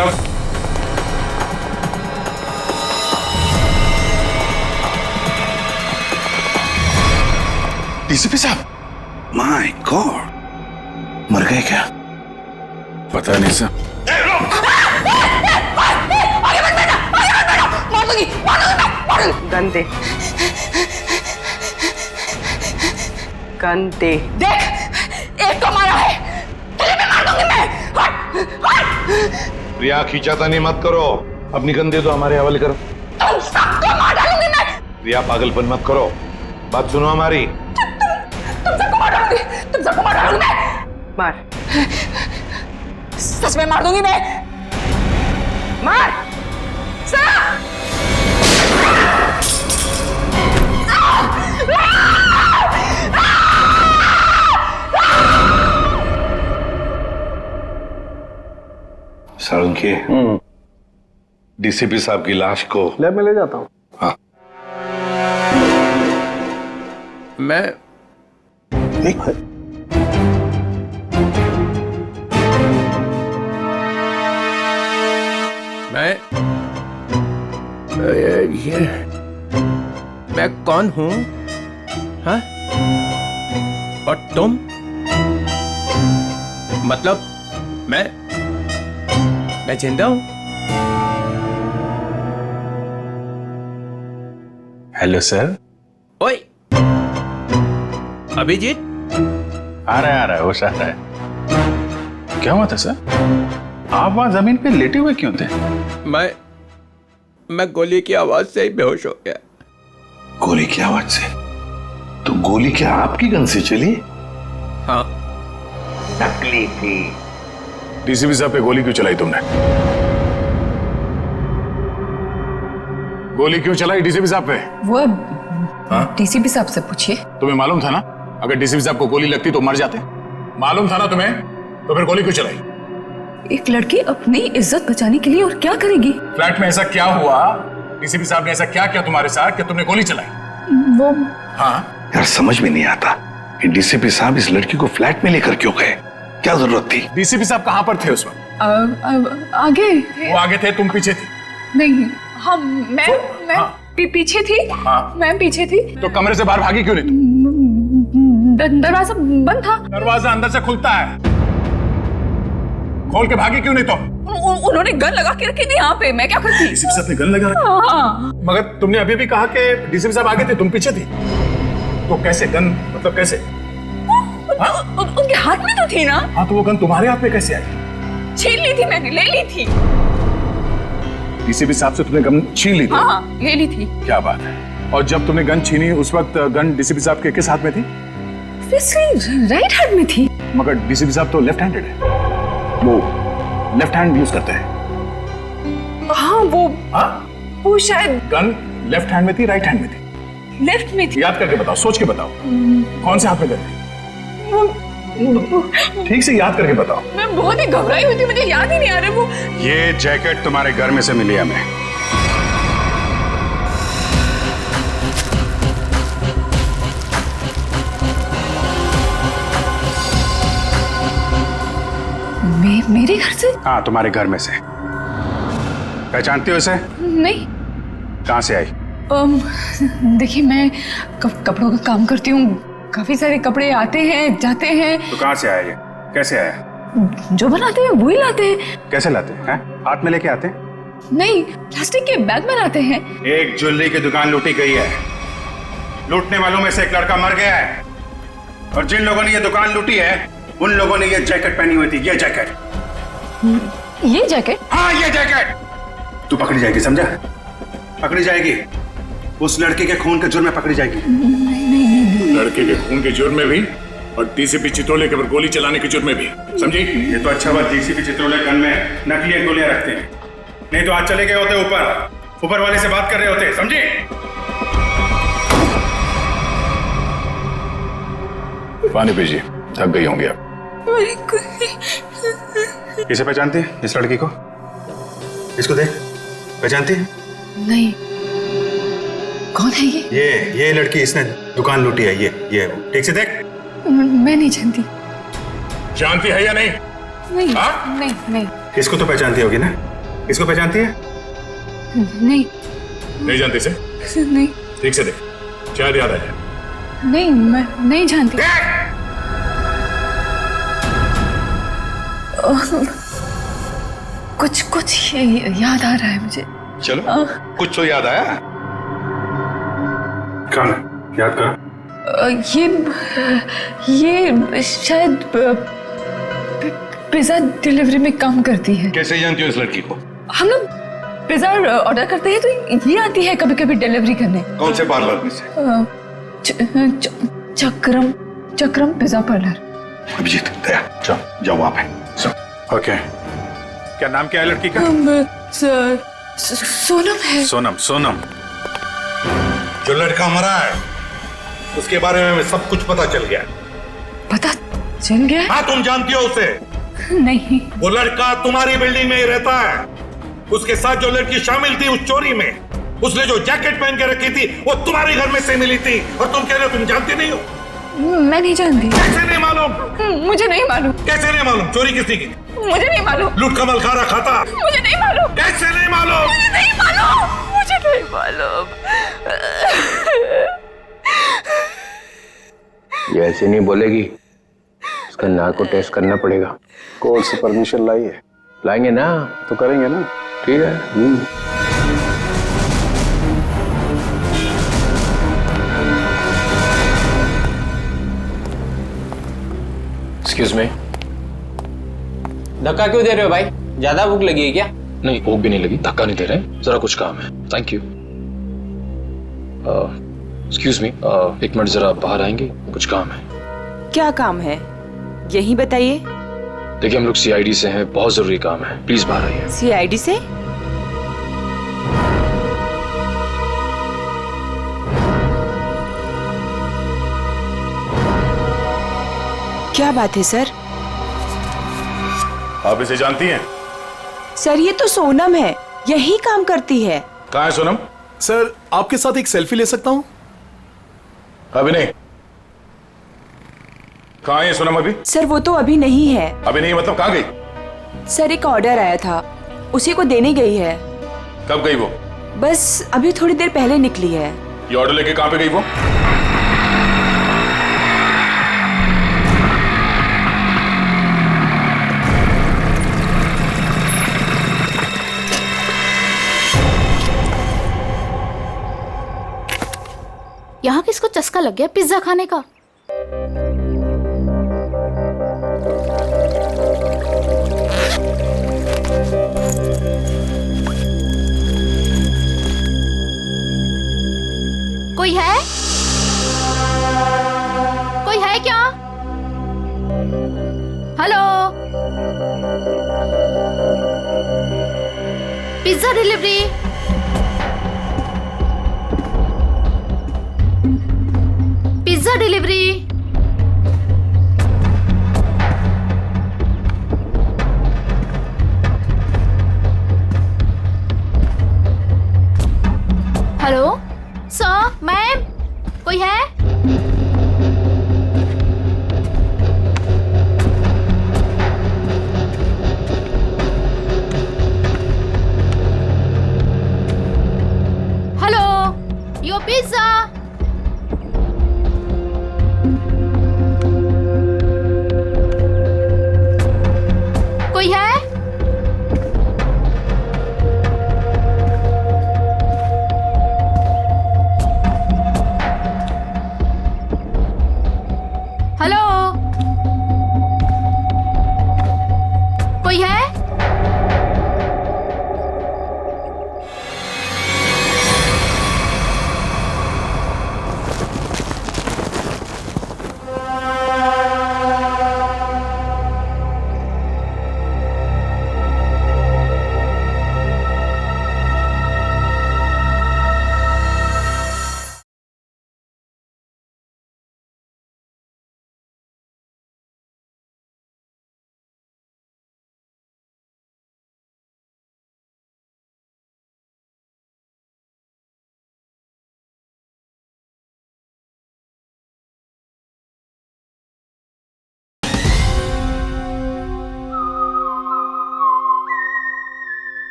साहब। डीसीपी साहब, my God, मर गए क्या? पता नहीं सर। गंदे गंदे देख, एक तो मारा है, तुझे भी मार दूंगी मैं। हट, हट। रिया, खींचातानी मत करो, अपनी गंदे तो हमारे हवाले करो। तुम सबको मार डालूंगी मैं। रिया, पागलपन मत करो, बात सुनो हमारी। तुम सबको मार डालूंगी, तुम सबको मार डालूंगी मैं। मार सच में मार दूंगी मैं। मार सरा! सालुंखे, डीसीपी साहब की लाश को लैब में ले जाता हूँ। हाँ, मैं ये मैं कौन हूं? हाँ? और तुम? मतलब मैं जिंदा हूं? Hello sir. ओए, अभिजीत? आ रहा है, होश आ रहा है। क्या हुआ था सर? आप वहां जमीन पे लेटे हुए क्यों थे? मैं गोली की आवाज से ही बेहोश हो गया। गोली की आवाज से? तो गोली क्या आपकी गन से चली? हाँ। नकली थी। डीसीपी साहब पे गोली क्यों चलाई तुमने? गोली क्यों चलाई डीसीपी साहब पे? वो डीसीपी साहब से पूछिए। तुम्हें मालूम था ना, अगर डीसीपी साहब को गोली लगती तो मर जाते? मालूम था ना तुम्हें, तो फिर गोली क्यों चलाई? एक लड़की अपनी इज्जत बचाने के लिए और क्या करेगी? फ्लैट में ऐसा क्या हुआ? डीसीपी साहब ने ऐसा क्या किया तुम्हारे साथ कि तुमने गोली चलाई? वो हाँ, यार समझ में नहीं आता कि डीसीपी साहब इस लड़की को फ्लैट में लेकर क्यों गए? क्या जरूरत थी? डीसीपी साहब कहाँ पर थे उस वक्त? आगे वो आगे थे, तुम पीछे थी? नहीं, हम मैं हाँ। पीछे थी। हाँ। मैं पीछे थी। तो कमरे से बाहर भागी क्यों नहीं तुम? दरवाजा बंद था। दरवाजा अंदर से खुलता है, खोल के भागी क्यों नहीं तुम? उन्होंने गन लगा के रखी थी यहाँ पे, मैं क्या करती? डीसीपी साहब ने गन लगा रखी? हाँ। मगर तुमने अभी भी कहा कि डीसीपी साहब आगे थे, तुम पीछे थी, तो कैसे गन, मतलब कैसे? उनके हाथ में तो थी ना। हाँ, तो वो गन तुम्हारे हाथ में कैसे आई? छीन ली थी मैंने, ले ली थी। डीसीपी साहब से तुमने गन छीन ली थी? हाँ, ले ली थी। क्या बात है। और जब तुमने गन छीनी उस वक्त गन डीसीपी साहब के किस हाथ में थी? राइट हैंड में थी। मगर डीसीपी साहब तो लेफ्ट हैंडेड है, वो लेफ्ट हैंड यूज करते हैं। हाँ, वो शायद गन लेफ्ट हैंड में थी, राइट हैंड में थी? लेफ्ट में थी। याद करके बताओ, सोच के बताओ, कौन से हाथ में गन थी? ठीक से याद करके बताओ। मैं बहुत ही घबराई हुई थी, मुझे याद ही नहीं आ रहा वो। ये जैकेट तुम्हारे घर में से मिली हमें। मेरे घर से? हाँ, तुम्हारे घर में से। पहचानती हो इसे? नहीं। कहाँ से आई? देखिए, मैं कपड़ों का काम करती हूँ, काफी सारे कपड़े आते हैं जाते हैं। तो कहाँ से आया ये? कैसे आया? जो बनाते हैं वही लाते हैं। कैसे लाते हैं? हाथ में लेके आते हैं? नहीं, प्लास्टिक के बैग में लाते हैं। एक ज्वेलरी की दुकान लूटी गई है, लूटने वालों में से एक लड़का मर गया है, और जिन लोगों ने ये दुकान लूटी है उन लोगों ने ये जैकेट पहनी हुई थी। ये जैकेट? ये जैकेट? हाँ, ये जैकेट। तू पकड़ी जाएगी, समझा? पकड़ी जाएगी, उस लड़के के खून के जुर्म में पकड़ी जाएगी। नहीं। लड़के के खून के जुर्म में भी, और डीसीपी चित्रोले के ऊपर गोली चलाने के जुर्म में भी, समझी? ये तो अच्छा बात डीसीपी चित्रोले गन में नकली गोलियां रखते हैं, नहीं तो आज चले गए होते ऊपर वाले से बात कर रहे होते, समझी? पानी पीजिए, थक गई होंगी आप। किसे पहचानती है इस लड़की को? इसको देख, पहचानती है? नहीं। कौन है ये लड़की, इसने दुकान लूटी है। ये ठीक से देख। मैं नहीं जानती। जानती है या नहीं? नहीं। हाँ? नहीं। इसको तो पहचानती होगी ना? इसको पहचानती है? नहीं नहीं जानती से? नहीं ठीक से देख, शायद याद आ जाए। नहीं, मैं नहीं जानती। कुछ कुछ याद आ रहा है मुझे। चलो कुछ तो याद आया। कौन है? याद करो। ये शायद पिज्जा डिलीवरी में काम करती है। कैसे जानती हो इस लड़की को? हम लोग पिज्जा ऑर्डर करते हैं तो ये आती है कभी कभी डिलीवरी करने। कौन से पार्लर में से? चक्रम पिज्जा पार्लर। अभिजीत दया जाओ वहां पे। ओके, क्या नाम क्या है लड़की का? सोनम है। सोनम। सोनम, जो लड़का मरा है उसके बारे में सब कुछ पता चल गया। पता चल गया? हाँ, तुम जानती हो उसे? नहीं। वो लड़का तुम्हारी बिल्डिंग में ही रहता है। उसके साथ जो लड़की शामिल थी उस चोरी में, उसने जो जैकेट पहन के रखी थी वो तुम्हारे घर में से मिली थी, और तुम कह रहे हो तुम जानती नहीं हो? मैं नहीं जानती। कैसे नहीं मालूम? मुझे नहीं मालूम। कैसे नहीं मालूम? चोरी किसने की? मुझे नहीं मालूम। लूट का मल खारा खाता? मुझे नहीं मालूम। कैसे नहीं मालूम? मुझे नहीं मालूम। मुझे नहीं मालूम। ये ऐसे नहीं बोलेगी, इसका नाक को टेस्ट करना पड़ेगा। कोर्ट से परमिशन लाई है? लाएंगे ना तो करेंगे ना। ठीक है। Excuse me. धक्का क्यों दे रहे हो भाई? ज्यादा भूख लगी है क्या? नहीं, भूख भी नहीं लगी, धक्का नहीं दे रहे, जरा कुछ काम है। Thank you. एक्सक्यूज मी, एक मिनट जरा बाहर आएंगे, कुछ काम है। क्या काम है यही बताइए। देखिए, हम लोग सीआईडी से हैं, बहुत जरूरी काम है, प्लीज बाहर आइए। सीआईडी से? क्या बात है सर? आप इसे जानती हैं? सर ये तो सोनम है, यही काम करती है। कहाँ है सोनम? सर आपके साथ एक सेल्फी ले सकता हूँ? अभी नहीं। कहाँ है सोनम अभी? सर वो तो अभी नहीं है। अभी नहीं मतलब कहाँ गई? सर एक ऑर्डर आया था, उसी को देने गई है। कब गई वो? बस अभी थोड़ी देर पहले निकली है। ये ऑर्डर लेके कहाँ पे गई वो? यहाँ किसको चस्का लग गया पिज्जा खाने का? कोई है? कोई है क्या? Hello, pizza delivery. Pizza delivery. Hello sir, ma'am, कोई है? Hello, your pizza.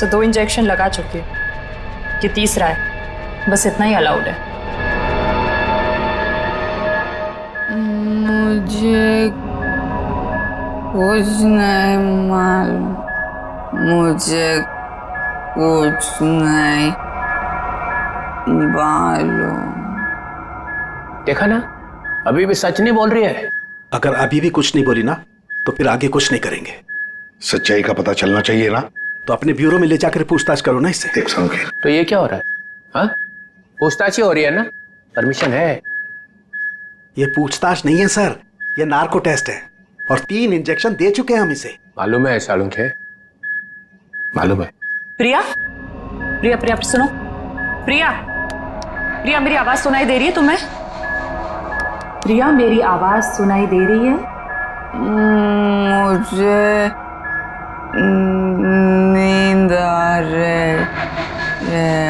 से 2 इंजेक्शन लगा चुकी हूँ, ये तीसरा है, बस इतना ही अलाउड है। मुझे कुछ नहीं मालूम, मुझे कुछ नहीं मालूम। देखा ना, अभी भी सच नहीं बोल रही है। अगर अभी भी कुछ नहीं बोली ना तो फिर आगे कुछ नहीं करेंगे। सच्चाई का पता चलना चाहिए ना। तो अपने ब्यूरो में ले जाकर पूछताछ करो ना इससे। देख संकेत, तो ये क्या हो रहा है? हाँ, पूछताछ ही हो रही है ना, परमिशन है। ये पूछताछ नहीं है सर, ये नार्को टेस्ट है और 3 इंजेक्शन दे चुके हैं हम इसे। मालूम है सालुंख है, मालूम है। प्रिया, प्रिया, प्रिया सुनो, प्रिया, प्रिया मेरी आवाज सुनाई दे रही है तुम्हें? प्रिया मेरी आवाज सुनाई दे रही है? मुझे नींद आ रही है।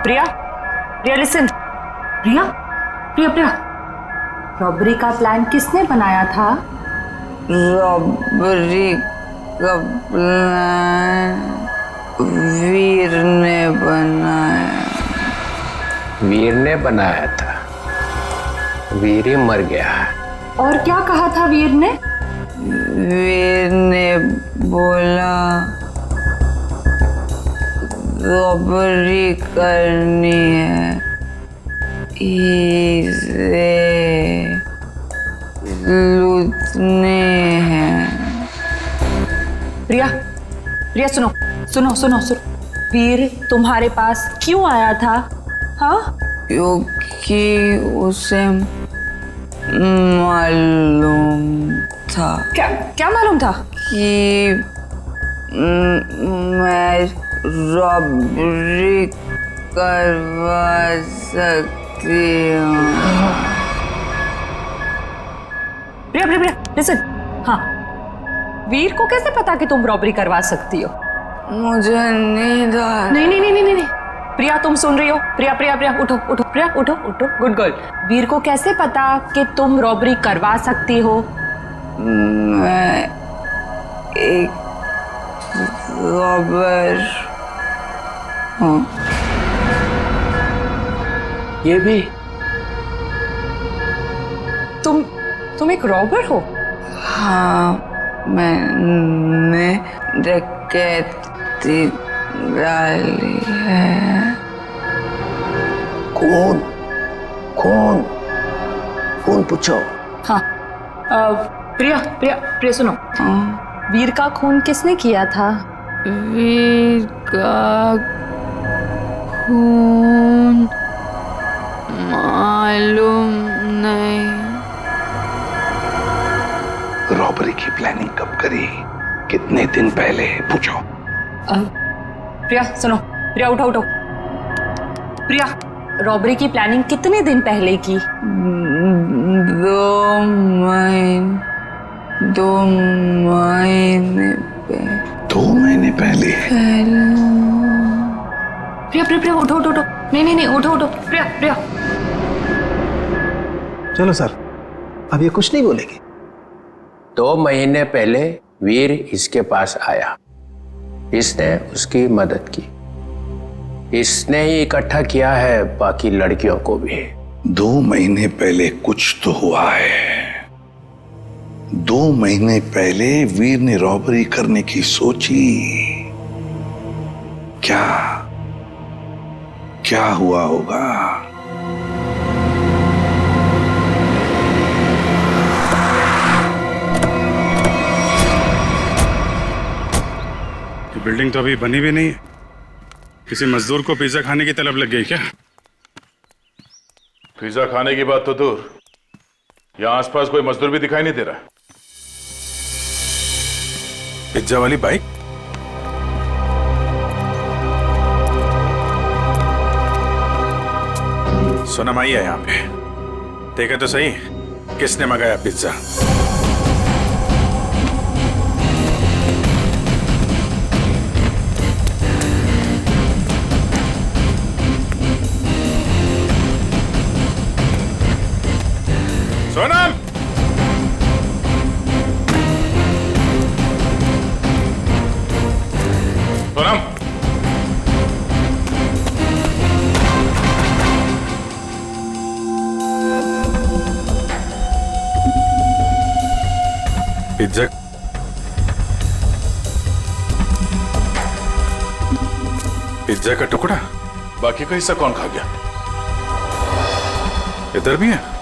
प्रिया, प्रिया लिसन, प्रिया, प्रिया, प्रिया, रॉबरी का प्लान किसने बनाया था? रॉबरी का प्लान वीर ने बनाया। वीर ने बनाया था, वीर ही मर गया। और क्या कहा था वीर ने? वीर ने बोला रॉबरी करनी है, इसे लूटने हैं। प्रिया, प्रिया सुनो, सुनो, सुनो, सुनो, वीर तुम्हारे पास क्यों आया था? हाँ, क्योंकि उसे मालूम था। क्या क्या मालूम था? कि मैं रॉबरी करवा सकती हूँ। प्रिया, प्रिया, प्रिया लिसन, हाँ, वीर को कैसे पता कि तुम रॉबरी करवा सकती हो? मुझे नींद आ नहीं, नहीं, नहीं, नहीं, नहीं, प्रिया तुम सुन रही हो? प्रिया, प्रिया, प्रिया उठो, उठो, प्रिया उठो, उठो, गुड गर्ल। वीर को कैसे पता कि तुम रॉबरी करवा सकती हो? मैं एक रॉबर हूँ। ये भी? तुम एक रॉबर हो? हाँ, मैंने डकैती डाली है। कौन कौन कौन पूछो? हाँ, प्रिया, प्रिया, प्रिया सुनो, वीर का खून किसने किया था? वीर का खून मालूम नहीं। रॉबरी की प्लानिंग कब करी, कितने दिन पहले, पूछो। प्रिया सुनो, प्रिया उठो, उठो, प्रिया रॉबरी की प्लानिंग कितने दिन पहले की? 2 महीने पहले। 2 महीने पहले? प्रिया, प्रिया, प्रिया उठो, उठो, उठो, नहीं, नहीं, नहीं, उठो, उठो, प्रिया, प्रिया। चलो सर, अब ये कुछ नहीं बोलेगी। 2 महीने पहले वीर इसके पास आया, इसने उसकी मदद की, इसने ही इकट्ठा किया है बाकी लड़कियों को भी। 2 महीने पहले कुछ तो हुआ है। 2 महीने पहले वीर ने रॉबरी करने की सोची। क्या हुआ होगा? ये बिल्डिंग तो अभी बनी भी नहीं है। किसी मजदूर को पिज्जा खाने की तलब लग गई क्या? पिज्जा खाने की बात तो दूर, यहां आसपास कोई मजदूर भी दिखाई नहीं दे रहा। पिज्जा वाली बाइक? सोनम आई है यहाँ पे, देखा तो सही किसने मंगाया पिज्जा। सोनम, पिज्जा पिज्जा का टुकड़ा, बाकी का हिस्सा कौन खा गया? इधर भी है।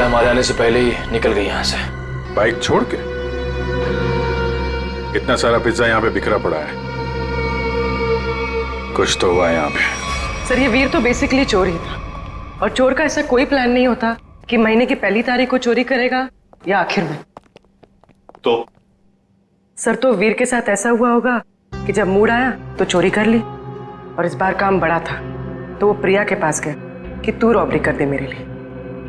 हमारे आने से पहले ही निकल गई यहाँ से। बाइक छोड़ के? इतना सारा पिज्जा यहाँ पे बिखरा पड़ा है, कुछ तो हुआ है यहाँ पे। सर ये वीर तो बेसिकली चोर ही था, और चोर का ऐसा कोई प्लान नहीं होता कि महीने की पहली तारीख को चोरी करेगा या आखिर में। तो सर तो वीर के साथ ऐसा हुआ होगा कि जब मूड आया तो चोरी कर ली, और इस बार काम बड़ा था तो वो प्रिया के पास गए कि तू रॉबरी कर दे मेरे लिए।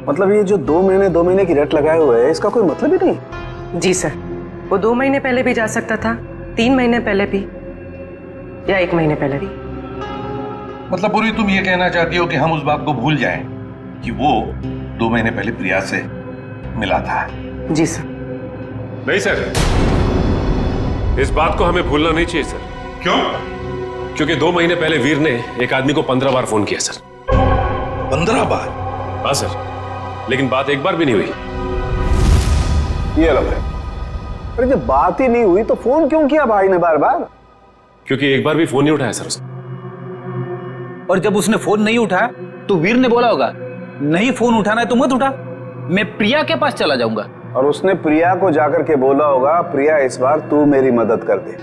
मतलब ये जो 2 महीने की रेट लगाए हुए है, इसका कोई मतलब ही नहीं? जी सर, वो 2 महीने पहले भी जा सकता था, 3 महीने पहले भी, या 1 महीने पहले भी। मतलब पूरी तुम ये कहना चाहती हो कि हम उस बात को भूल जाएं कि वो 2 महीने पहले प्रिया से मिला था? जी सर। नहीं सर, इस बात को हमें भूलना नहीं चाहिए सर। क्यों? क्योंकि 2 महीने पहले वीर ने एक आदमी को 15 बार फोन किया सर। 15 बार? हाँ सर, लेकिन बात एक बार भी नहीं हुई। ये अलग है। अरे जब बात ही नहीं हुई तो फोन क्यों किया भाई ने बार बार? क्योंकि एक बार भी फोन नहीं उठाया सर उसने। और जब उसने फोन नहीं उठाया तो वीर ने बोला होगा नहीं फोन उठाना है तो मत उठा, मैं प्रिया के पास चला जाऊंगा। और उसने प्रिया को जाकर के बोला होगा प्रिया इस बार तू मेरी मदद कर दे,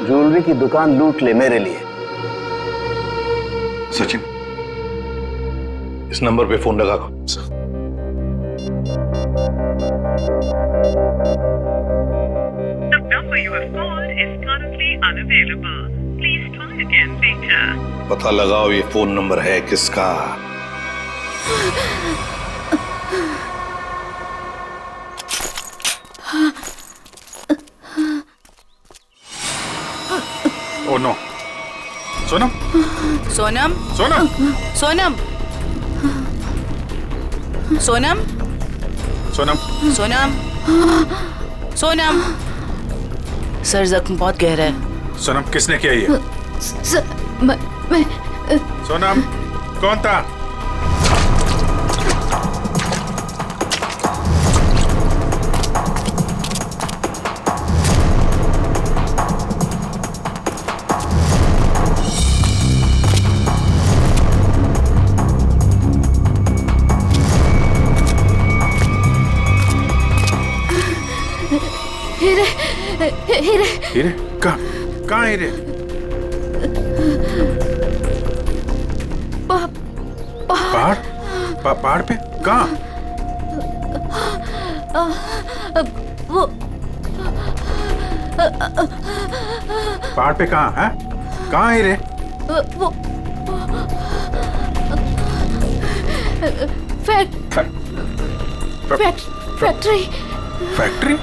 ज्वेलरी की दुकान लूट ले मेरे लिए। सचिन, इस नंबर पे फोन लगा। The number you have called is currently unavailable. Please try again later. पता लगाओ ये फोन नंबर है किसका। Oh no, Sonam, Sonam, Sonam, Sonam, Sonam, Sonam, Sonam, Sonam. Sir जख्म बहुत गहरा है। सोनम किसने किया ये? मैं सोनम कौन था? हीरे हीरे? कहाँ हीरे? पहाड़? पहाड़ पे? कहाँ? वो पहाड़ पे कहाँ है? कहाँ हीरे? वो फैक्ट्री। फैक्ट्री?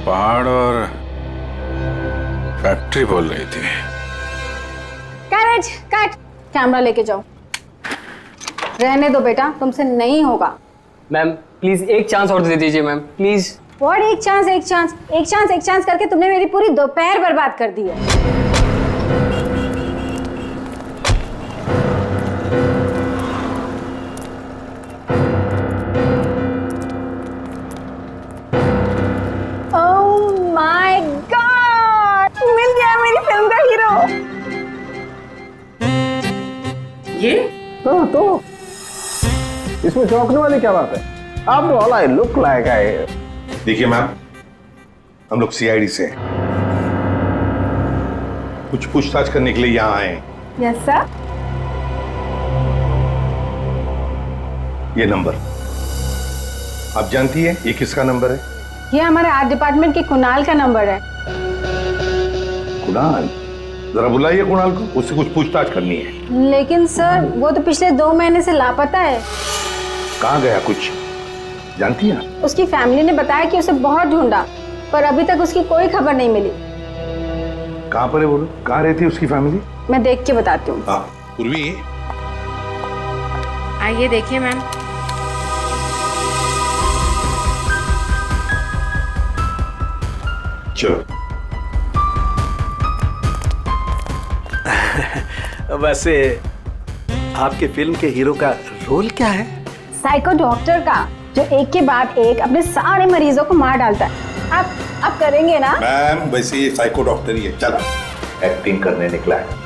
पहाड़ और फैक्ट्री बोल रही थी। कैरेज कट, कैमरा लेके जाओ। रहने दो बेटा, तुमसे नहीं होगा। मैम प्लीज एक चांस और दे दीजिए मैम, प्लीज। व्हाट एक चांस करके तुमने मेरी पूरी दोपहर बर्बाद कर दी है। ये तो इसमें चौंकने वाली क्या बात है? आप all I look like I. देखिए मैम, हम लोग सीआईडी से कुछ पूछताछ करने के लिए यहाँ आए हैं। Yes sir. ये नंबर आप जानती है ये किसका नंबर है? ये हमारे आर्ट डिपार्टमेंट के कुणाल का नंबर है। कुणाल? जरा बुलाइए कुणाल को, उससे कुछ पूछताछ करनी है। लेकिन सर वो तो पिछले 2 महीने से लापता है। कहाँ गया कुछ जानती है? उसकी फैमिली ने बताया कि उसे बहुत ढूंढा पर अभी तक उसकी कोई खबर नहीं मिली। कहाँ पर है बोलो, कहाँ रहती है उसकी फैमिली? मैं देख के बताती हूँ। हाँ पूर्वी। आइए देखिए मैम। चलो। वैसे आपके फिल्म के हीरो का रोल क्या है? साइको डॉक्टर का, जो एक के बाद एक अपने सारे मरीजों को मार डालता है। आप करेंगे ना? मैम वैसे ये साइको डॉक्टर ही है। चलो एक्टिंग करने निकला है।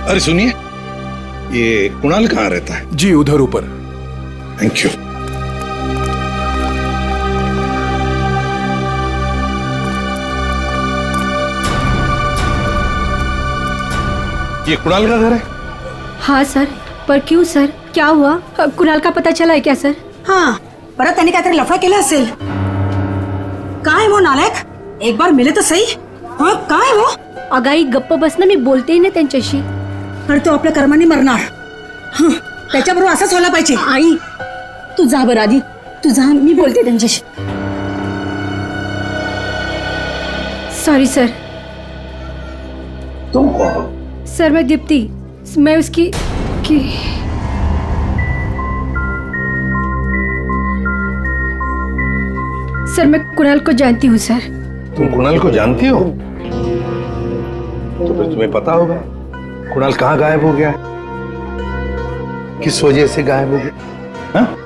अरे सुनिए, ये कुणाल कहाँ रहता है? जी उधर ऊपर। Thank you. ये कुणाल का घर है? हाँ सर, पर क्यों सर, क्या हुआ? कुणाल का पता चला है क्या सर? हाँ, परत त्यांनी काहीतरी लफडा केला असेल. काय वो नालायक, एक बार मिले तो सही. हाँ काय वो? अगाई गप्प बस ना, मी बोलते ना त्यांच्याशी. तर तो आपल्या कर्माने मरणार. त्याच्याबरोबर असंच व्हायला पाहिजे. आई तू जा बरं आधी, तू जा, मी बोलते त्यांच्याशी. Sorry sir. तुम कौन? सर मैं दीप्ति, मैं उसकी सर मैं कुणाल को जानती हूँ सर. तुम कुणाल को जानती हो? तो फिर तुम्हें पता होगा कुणाल कहाँ गायब हो गया, किस वजह से गायब हो गया? हाँ?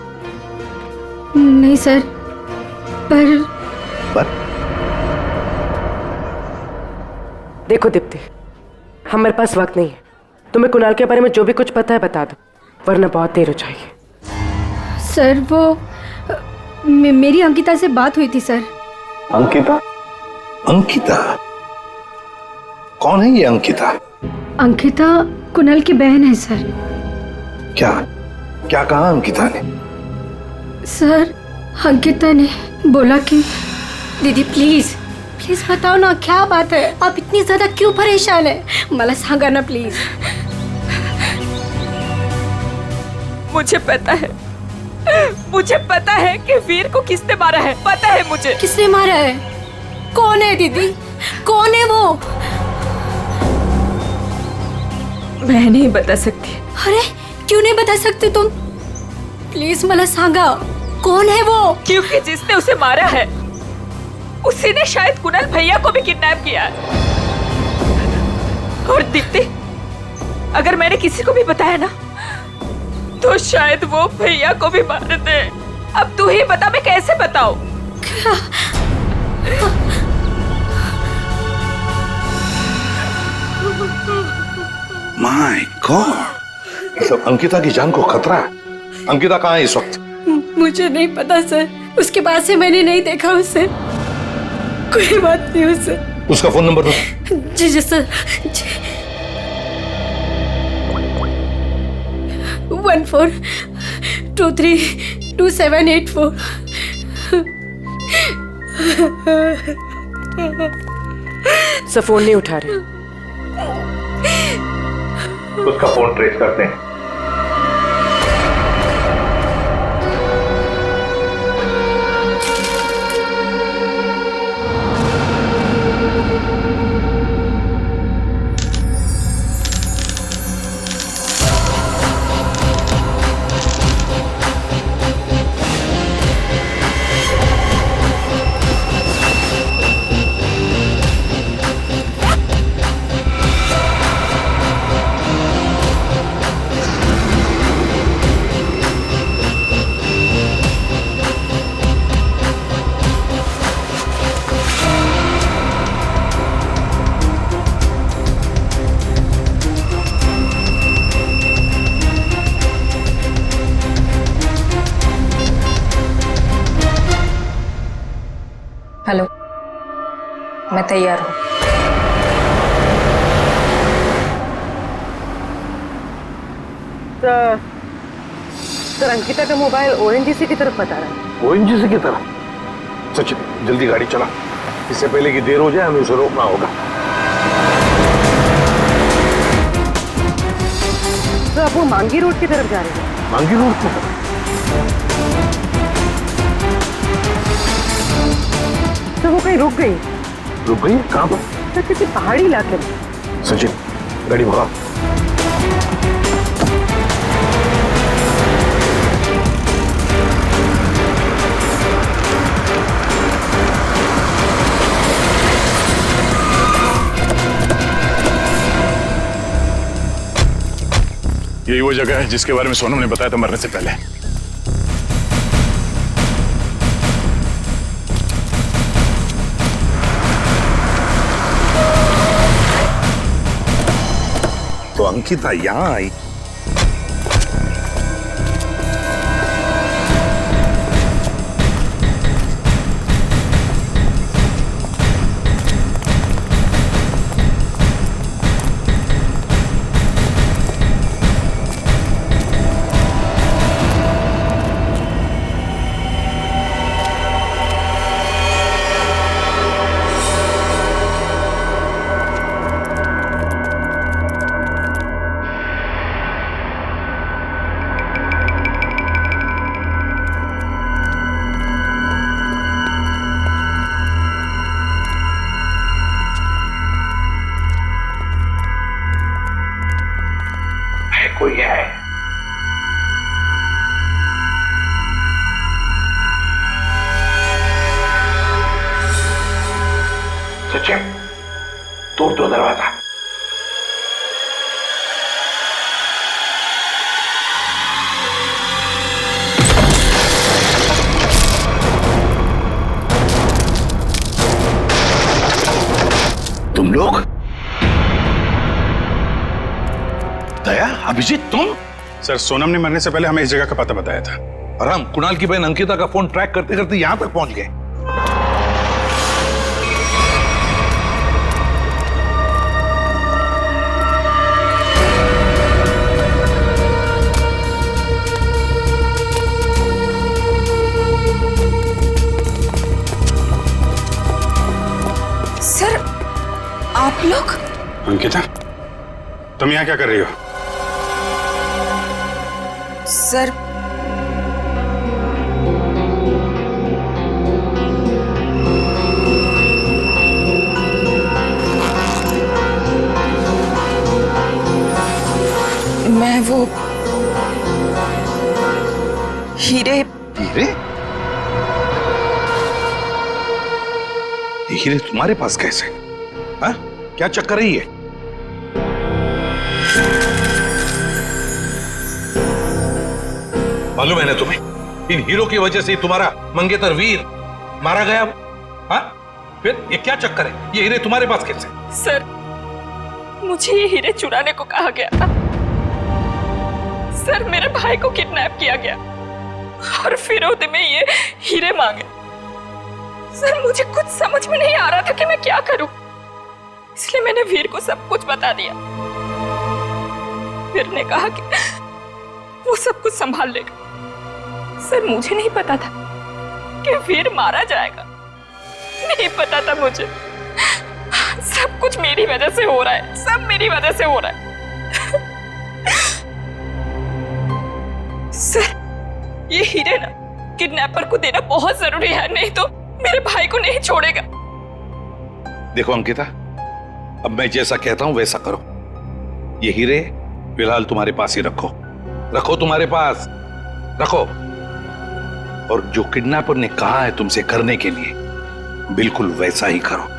नहीं सर, पर देखो दीप्ति, हमारे पास वक्त नहीं है. तुम्हें कुणाल के बारे में जो भी कुछ पता है बता दो, वरना बहुत देर हो जाएगी. सर वो मेरी अंकिता से बात हुई थी सर. अंकिता? अंकिता कौन है ये अंकिता? अंकिता कुणाल की बहन है सर. क्या क्या कहा अंकिता ने? सर अंकिता ने बोला कि दीदी प्लीज प्लीज बताओ ना क्या बात है, आप इतनी ज्यादा क्यों परेशान है, मला सांगा ना प्लीज. मुझे पता है कि वीर को किसने मारा है. पता है मुझे. किसने मारा है? कौन है दीदी, कौन है वो? मैं नहीं बता सकती. अरे क्यों नहीं बता सकती तुम? प्लीज मला सांगा कौन है वो. क्योंकि जिसने उसे मारा है उसी ने शायद कुणाल भैया को भी किडनैप किया. और दीप्ति, अगर मैंने किसी को भी बताया ना तो शायद वो भैया को भी मार दे. अब तू ही बता, मैं कैसे बताऊं? माय गॉड, मतलब अंकिता की जान को खतरा है. अंकिता कहाँ है इस वक्त? मुझे नहीं पता सर, उसके बाद से मैंने नहीं देखा उसे. कोई बात नहीं उसे. उसका फोन नंबर दो. जी जी सर. 14232784. सब फोन नहीं उठा रहे. उसका फोन ट्रेस करते हैं. हेलो, मैं तैयार हूँ। सर अंकिता का मोबाइल ओएनजीसी की तरफ बता रहा है। ओएनजीसी की तरफ? सचिन जल्दी गाड़ी चला, इससे पहले कि देर हो जाए हमें उसे रोकना होगा। तो अब वो मांगी रोड की तरफ जा रहे हैं। मांगी रोड की तरफ? तो वो कहीं रुक गई। रुक गई? कहाँ पर? सर किसी पहाड़ी इलाके में। सचिन गाड़ी भगा। यही वो जगह है जिसके बारे में सोनम ने बताया था मरने से पहले। तो अंकिता यहां आई। कोई है? सचिन तोड़ दो दरवाजा। तुम लोग? दया, अभिजीत तुम? सर सोनम ने मरने से पहले हमें इस जगह का पता बताया था और हम कुणाल की बहन अंकिता का फोन ट्रैक करते करते यहां तक पहुंच गए। सर आप लोग? अंकिता तुम यहाँ क्या कर रही हो? सर मैं वो हीरे। हीरे? ये हीरे तुम्हारे पास कैसे? हाँ? क्या चक्कर है ये? मालूम है ना तुम्हें, इन हीरो की वजह से तुम्हारा मंगेतर वीर मारा गया। हाँ? फिर ये क्या चक्कर है? ये हीरे तुम्हारे पास कैसे? सर मुझे ये हीरे चुराने को कहा गया था। सर मेरे भाई को किडनैप किया गया और फिरौती में ये हीरे मांगे। सर मुझे कुछ समझ में नहीं आ रहा था कि मैं क्या करूं, इसलिए मैंने वीर को सब कुछ बता दिया। वीर ने कहा कि वो सब कुछ संभाल लेगा। सर मुझे नहीं पता था कि वीर मारा जाएगा, नहीं पता था मुझे। सब कुछ मेरी वजह से हो रहा है, सब मेरी वजह से हो रहा है। सर ये हीरे ना किडनैपर को देना बहुत जरूरी है, नहीं तो मेरे भाई को नहीं छोड़ेगा। देखो अंकिता, अब मैं जैसा कहता हूं वैसा करो। ये हीरे फिलहाल तुम्हारे पास ही रखो, रखो तुम्हारे पास रखो। और जो किडनैपर ने कहा है तुमसे करने के लिए, बिल्कुल वैसा ही करो।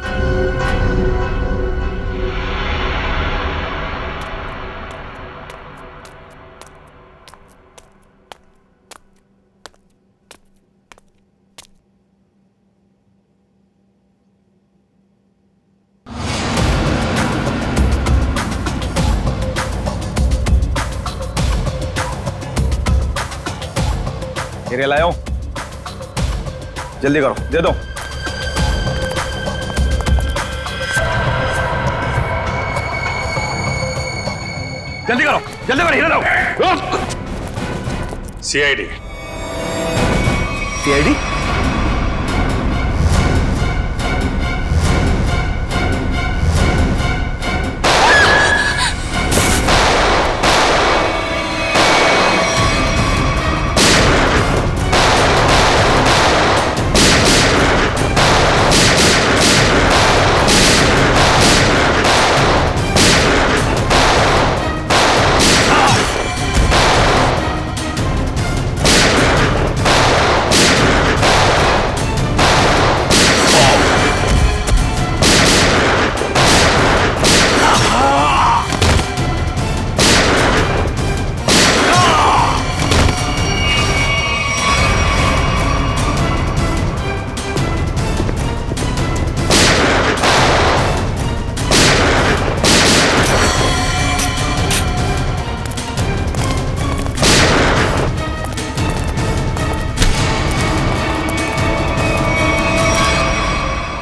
हीरे लाओ, जल्दी करो, दे दो। जल्दी करो, जल्दी करो, हीरे लाओ। सीआईडी। सीआईडी?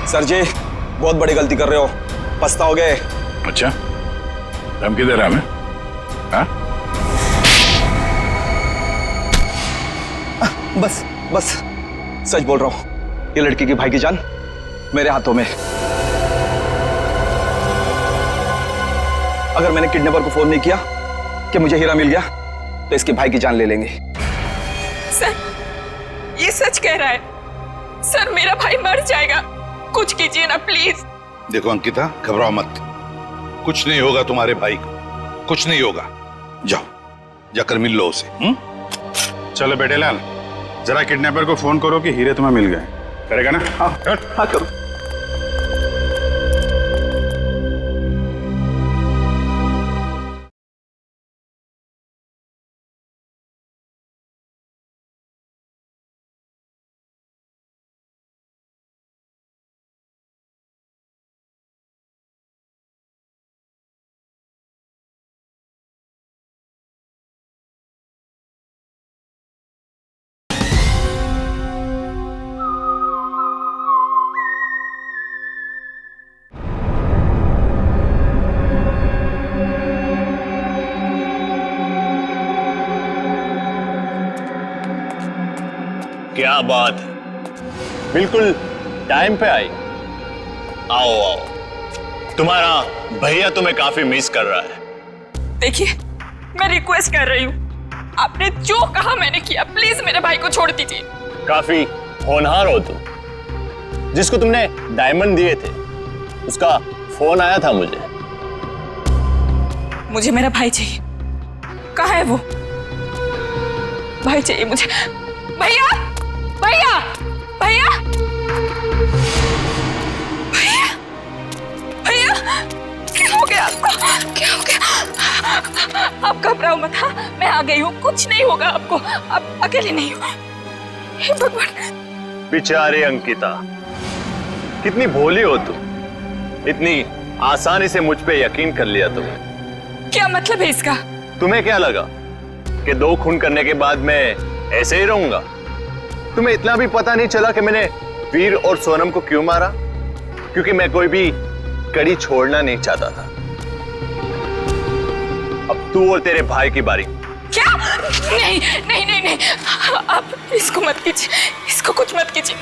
सर जी बहुत बड़ी गलती कर रहे हो, पछताओगे। अच्छा, धमकी दे रहा मैं? हाँ? बस बस सच बोल रहा हूं, ये लड़की की भाई की जान मेरे हाथों में। अगर मैंने किडनैपर को फोन नहीं किया कि मुझे हीरा मिल गया तो इसके भाई की जान ले लेंगे। सर ये सच कह रहा है। सर मेरा भाई मर जाएगा, कुछ कीजिए ना प्लीज। देखो अंकिता, घबराओ मत, कुछ नहीं होगा तुम्हारे भाई को, कुछ नहीं होगा। जाओ, जाकर मिल लो उसे। चलो बेटे लाल, जरा किडनैपर को फोन करो कि हीरे तुम्हें मिल गए। करेगा ना? हाँ हाँ करो। क्या बात है, बिल्कुल टाइम पे आई। आओ आओ, तुम्हारा भैया तुम्हें काफी मिस कर रहा है। देखिए मैं रिक्वेस्ट कर रही हूँ, आपने जो कहा मैंने किया, प्लीज मेरे भाई को छोड़ दीजिए। काफी होनहार हो तुम। जिसको तुमने डायमंड दिए थे उसका फोन आया था मुझे। मुझे मेरा भाई चाहिए। कहाँ है वो? भाई चाहिए मुझे। भैया भैया भैया भैया भैया, क्या हो गया आपको? क्या हो गया? आप घबराओ मत। हाँ मैं आ गई हूँ, कुछ नहीं होगा आपको, आप अकेले नहीं हो। हे भगवान। बेचारी अंकिता, कितनी भोली हो तुम, इतनी आसानी से मुझ पे यकीन कर लिया तुमने। क्या मतलब है इसका? तुम्हें क्या लगा कि 2 खून करने के बाद मैं ऐसे ही रहूंगा? तुम्हें इतना भी पता नहीं चला कि मैंने वीर और सोनम को क्यों मारा? क्योंकि मैं कोई भी कड़ी छोड़ना नहीं चाहता था। अब तू और तेरे भाई की बारी। क्या? नहीं नहीं नहीं नहीं, आप इसको मत कीजिए, इसको कुछ मत कीजिए।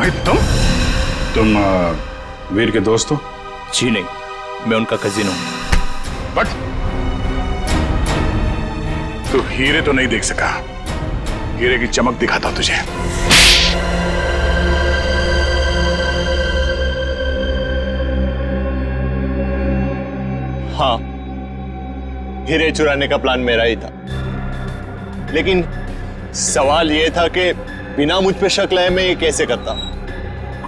मोहित तुम वीर के दोस्त हो? जी नहीं, मैं उनका कजिन हूं। बट तू हीरे तो नहीं देख सका। हीरे की चमक दिखाता तुझे। हाँ, हीरे चुराने का प्लान मेरा ही था, लेकिन सवाल यह था कि बिना मुझ पे शक लाए मैं ये कैसे करता।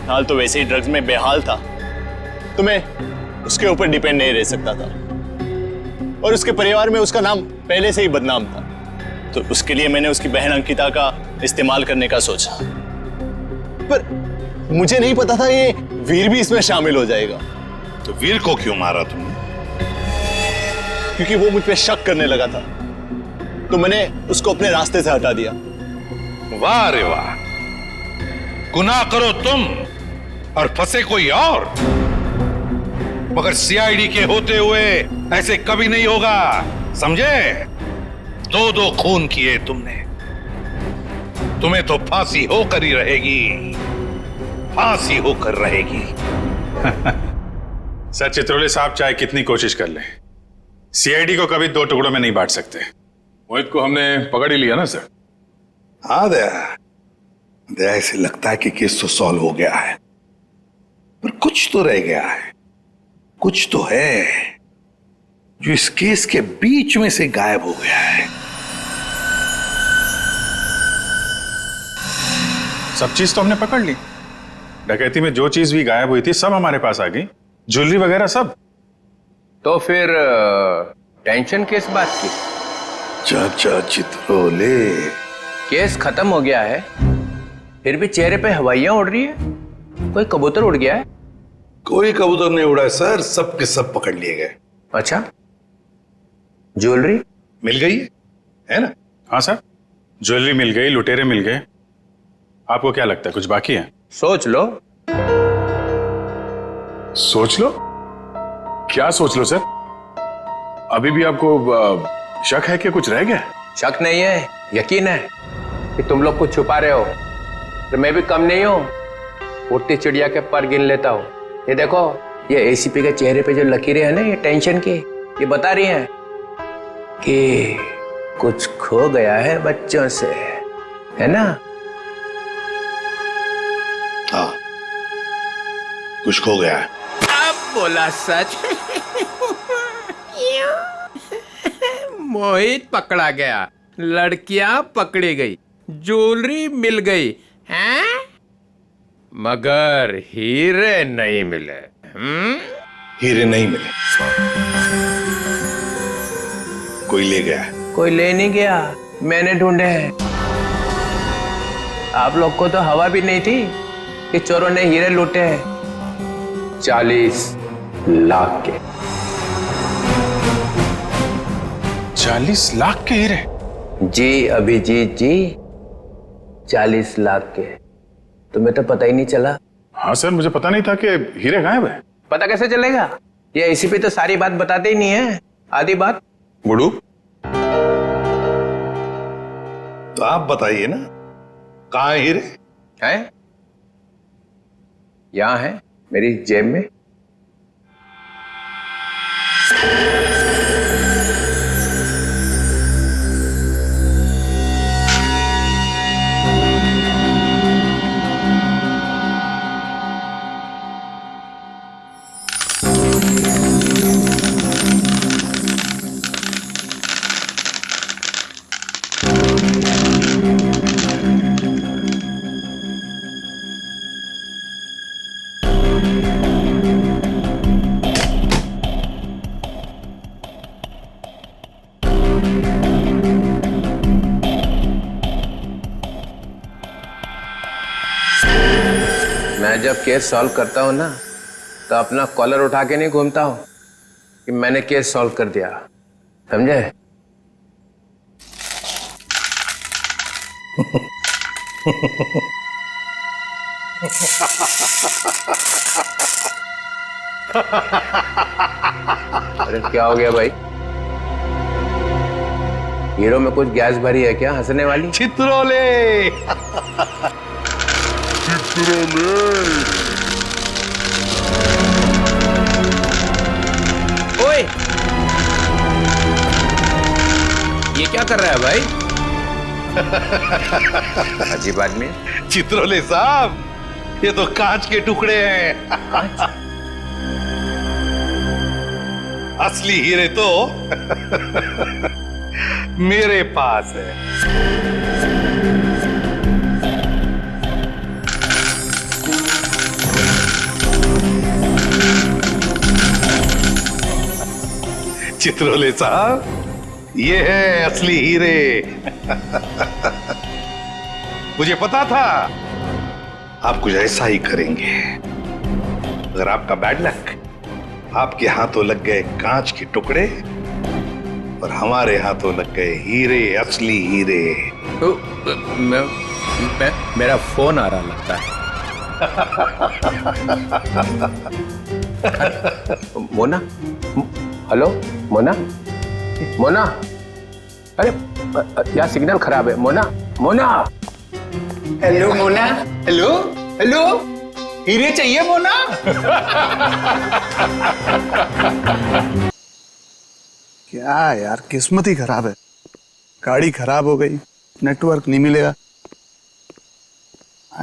हाल तो वैसे ही ड्रग्स में बेहाल था, तो मैं उसके ऊपर डिपेंड नहीं रह सकता था, और उसके परिवार में उसका नाम पहले से ही बदनाम था, तो उसके लिए मैंने उसकी बहन अंकिता का इस्तेमाल करने का सोचा। पर मुझे नहीं पता था ये वीर भी इसमें शामिल हो जाएगा। तो वीर को क्यों मारा तुमने? क्योंकि वो मुझ पे शक करने लगा था, तो मैंने उसको अपने रास्ते से हटा दिया। वाह रे वाह, गुनाह करो तुम और फंसे कोई और, मगर सीआईडी के होते हुए ऐसे कभी नहीं होगा, समझे? 2 खून किए तुमने, तुम्हें तो फांसी होकर ही रहेगी, फांसी होकर रहेगी। सर चित्रोले साहब चाहे कितनी कोशिश कर ले, सीआईडी को कभी 2 टुकड़ों में नहीं बांट सकते। मोहित को हमने पकड़ ही लिया ना सर। हाँ दया, ऐसे लगता है कि केस तो सॉल्व हो गया है, पर कुछ तो रह गया है, कुछ तो है जो इस केस के बीच में से गायब हो गया है। सब चीज तो हमने पकड़ ली। डकैती में जो चीज भी गायब हुई थी सब हमारे पास आ गई, ज्वेलरी वगैरह सब। तो फिर टेंशन किस बात की? चाचा चित्रोले, केस खत्म हो गया है, फिर भी चेहरे पे हवाइयां उड़ रही है। कोई कबूतर उड़ गया है? कोई कबूतर नहीं उड़ा है सर, सब के सब पकड़ लिए गए। अच्छा, ज्वेलरी मिल गई है ना? हाँ सर, ज्वेलरी मिल गई, लुटेरे मिल गए। आपको क्या लगता है कुछ बाकी है? सोच लो। सोच लो? क्या सोच लो सर? अभी भी आपको शक है कि कुछ रह गया? शक नहीं है, यकीन है कि तुम लोग कुछ छुपा रहे हो। तो मैं भी कम नहीं हूं, उड़ती चिड़िया के पर गिन लेता हूं। ये देखो, ये एसीपी के चेहरे पे जो लकीरें हैं ना, ये टेंशन की, ये बता रही हैं कि कुछ खो गया है बच्चों से, है ना? हाँ, कुछ खो गया है। अब बोला सच। मोहित पकड़ा गया, लड़कियां पकड़ी गई, ज्वेलरी मिल गई, हैं? मगर हीरे नहीं मिले। हीरे नहीं मिले, कोई ले गया। कोई ले नहीं गया, मैंने ढूंढे हैं। आप लोग को तो हवा भी नहीं थी कि चोरों ने हीरे लूटे हैं। 40 लाख के। 40 लाख के हीरे? जी अभिजीत जी, 40 लाख के। तुम्हें तो पता ही नहीं चला। हाँ सर, मुझे पता नहीं था कि हीरे गायब है। पता कैसे चलेगा? ये एसीपी तो सारी बात बताते ही नहीं है, आधी बात। गुडू, तो आप बताइए ना, कहाँ है हीरे? हैं? यहां है, मेरी जेब में। मैं जब केस सॉल्व करता हूं ना, तो अपना कॉलर उठा के नहीं घूमता हूं कि मैंने केस सॉल्व कर दिया, समझे? अरे क्या हो गया भाई? हीरो में कुछ गैस भरी है क्या हंसने वाली? चित्रोले। ओए, ये क्या कर रहा है भाई? अजीब आदमी। चित्रोले साहब, ये तो कांच के टुकड़े हैं। असली हीरे तो मेरे पास है। चित्रोले साहब, ये है असली हीरे। मुझे पता था आप कुछ ऐसा ही करेंगे। अगर आपका बैड लक, आपके हाथों लग गए कांच के टुकड़े और हमारे हाथों लग गए हीरे, असली हीरे। मेरा फोन आ रहा लगता है। मोना, हेलो मोना, मोना, अरे क्या सिग्नल खराब है? Mona, Mona. Hello Mona, hello hello, हीरे चाहिए मोना? क्या यार, किस्मत ही खराब है। गाड़ी खराब हो गई, नेटवर्क नहीं मिलेगा।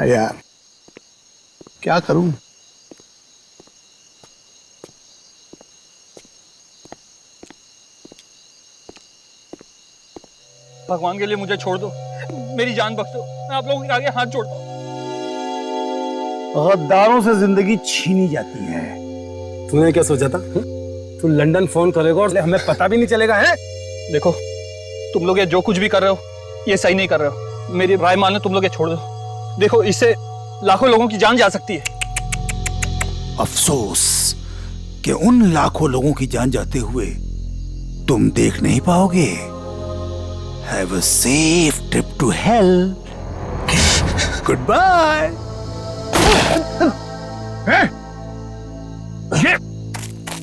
यार क्या करूं? भगवान के लिए मुझे छोड़ दो, मेरी जान बख्श दो, मैं आप लोगों के आगे हाथ जोड़ता हूँ। गद्दारों से जिंदगी छीनी जाती है। तूने क्या सोचा था? तू लंदन फोन करेगा और हमें पता भी नहीं चलेगा है? देखो, तुम लोग ये जो कुछ भी कर रहे हो, ये सही नहीं कर रहे हो। मेरी राय मानो, तुम लोग ये छोड़ दो। देखो, इससे लाखों लोगों की जान जा सकती है। अफसोस कि उन लाखों लोगों की जान जाते हुए तुम देख नहीं पाओगे। Have a safe trip to hell. Goodbye.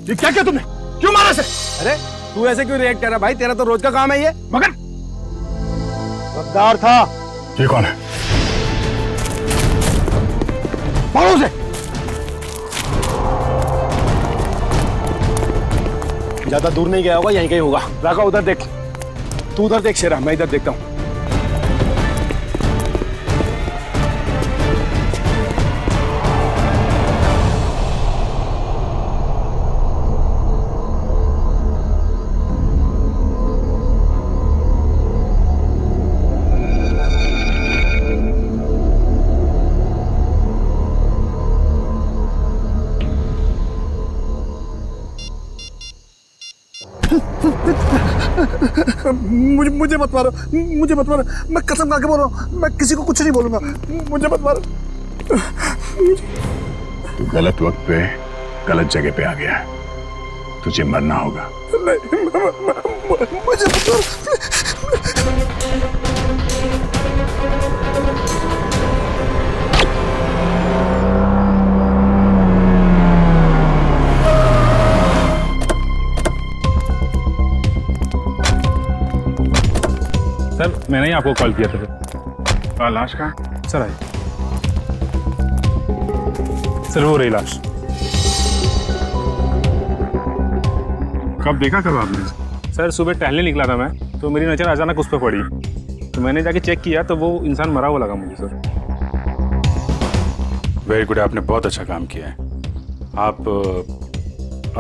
ये क्या किया तुमने? क्यों मारा से? अरे तू ऐसे क्यों रिएक्ट कर रहा भाई? तेरा तो रोज का काम है ये। मगर गद्दार था। ये कौन है? मारो उसे। ज्यादा दूर नहीं गया होगा, यहीं कहीं होगा। राघव उधर देख, तू उधर देख शेरा, मैं इधर देखता हूं। मुझे मत मारो, मुझे मत मारो। मैं कसम खा के बोल रहा हूँ, मैं किसी को कुछ नहीं बोलूंगा। मुझे मत मारो। तू गलत वक्त पे गलत जगह पे आ गया है। तुझे मरना होगा। नहीं, मुझे मत मारो। सर, मैंने ही आपको कॉल किया था। लाश कहाँ? Sir I. सर वो रही लाश। कब देखा कब आपने? सर सुबह टहलने निकला था मैं, तो मेरी नज़र अचानक उस पर पड़ी, तो मैंने जाके चेक किया तो वो इंसान मरा हुआ लगा मुझे। सर वेरी गुड, आपने बहुत अच्छा काम किया है। आप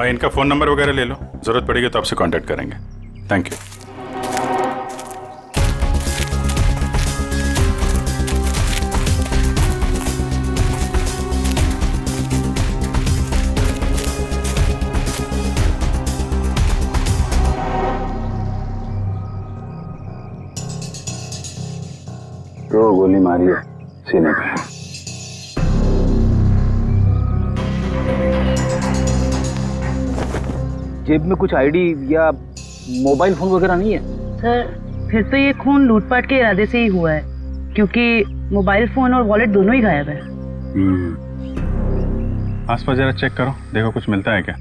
इनका फ़ोन नंबर वगैरह ले लो, ज़रूरत पड़ेगी तो आपसे कांटेक्ट करेंगे। Thank you. दो गोली मारी है सीने पे। जेब में कुछ आईडी या मोबाइल फोन वगैरह नहीं है? सर, फिर तो ये खून लूटपाट के इरादे से ही हुआ है, क्योंकि मोबाइल फोन और वॉलेट दोनों ही गायब है। आसपास जरा चेक करो, देखो कुछ मिलता है क्या।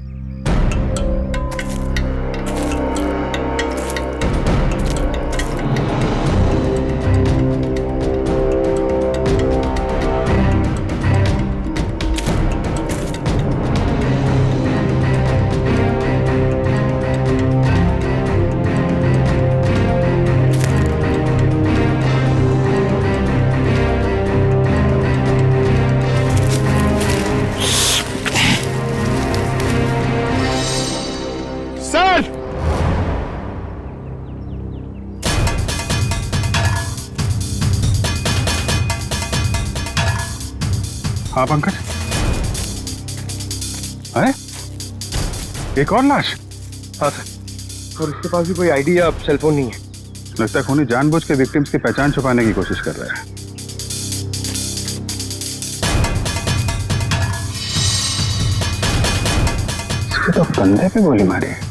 हाँ पंकज, अरे एक और लाश? हाँ सर, और इसके पास भी कोई आईडी या सेलफोन नहीं है। लगता है खूनी जानबूझ के विक्टिम्स की पहचान छुपाने की कोशिश कर रहा है। इसके तो कंधे पे गोली मारी है।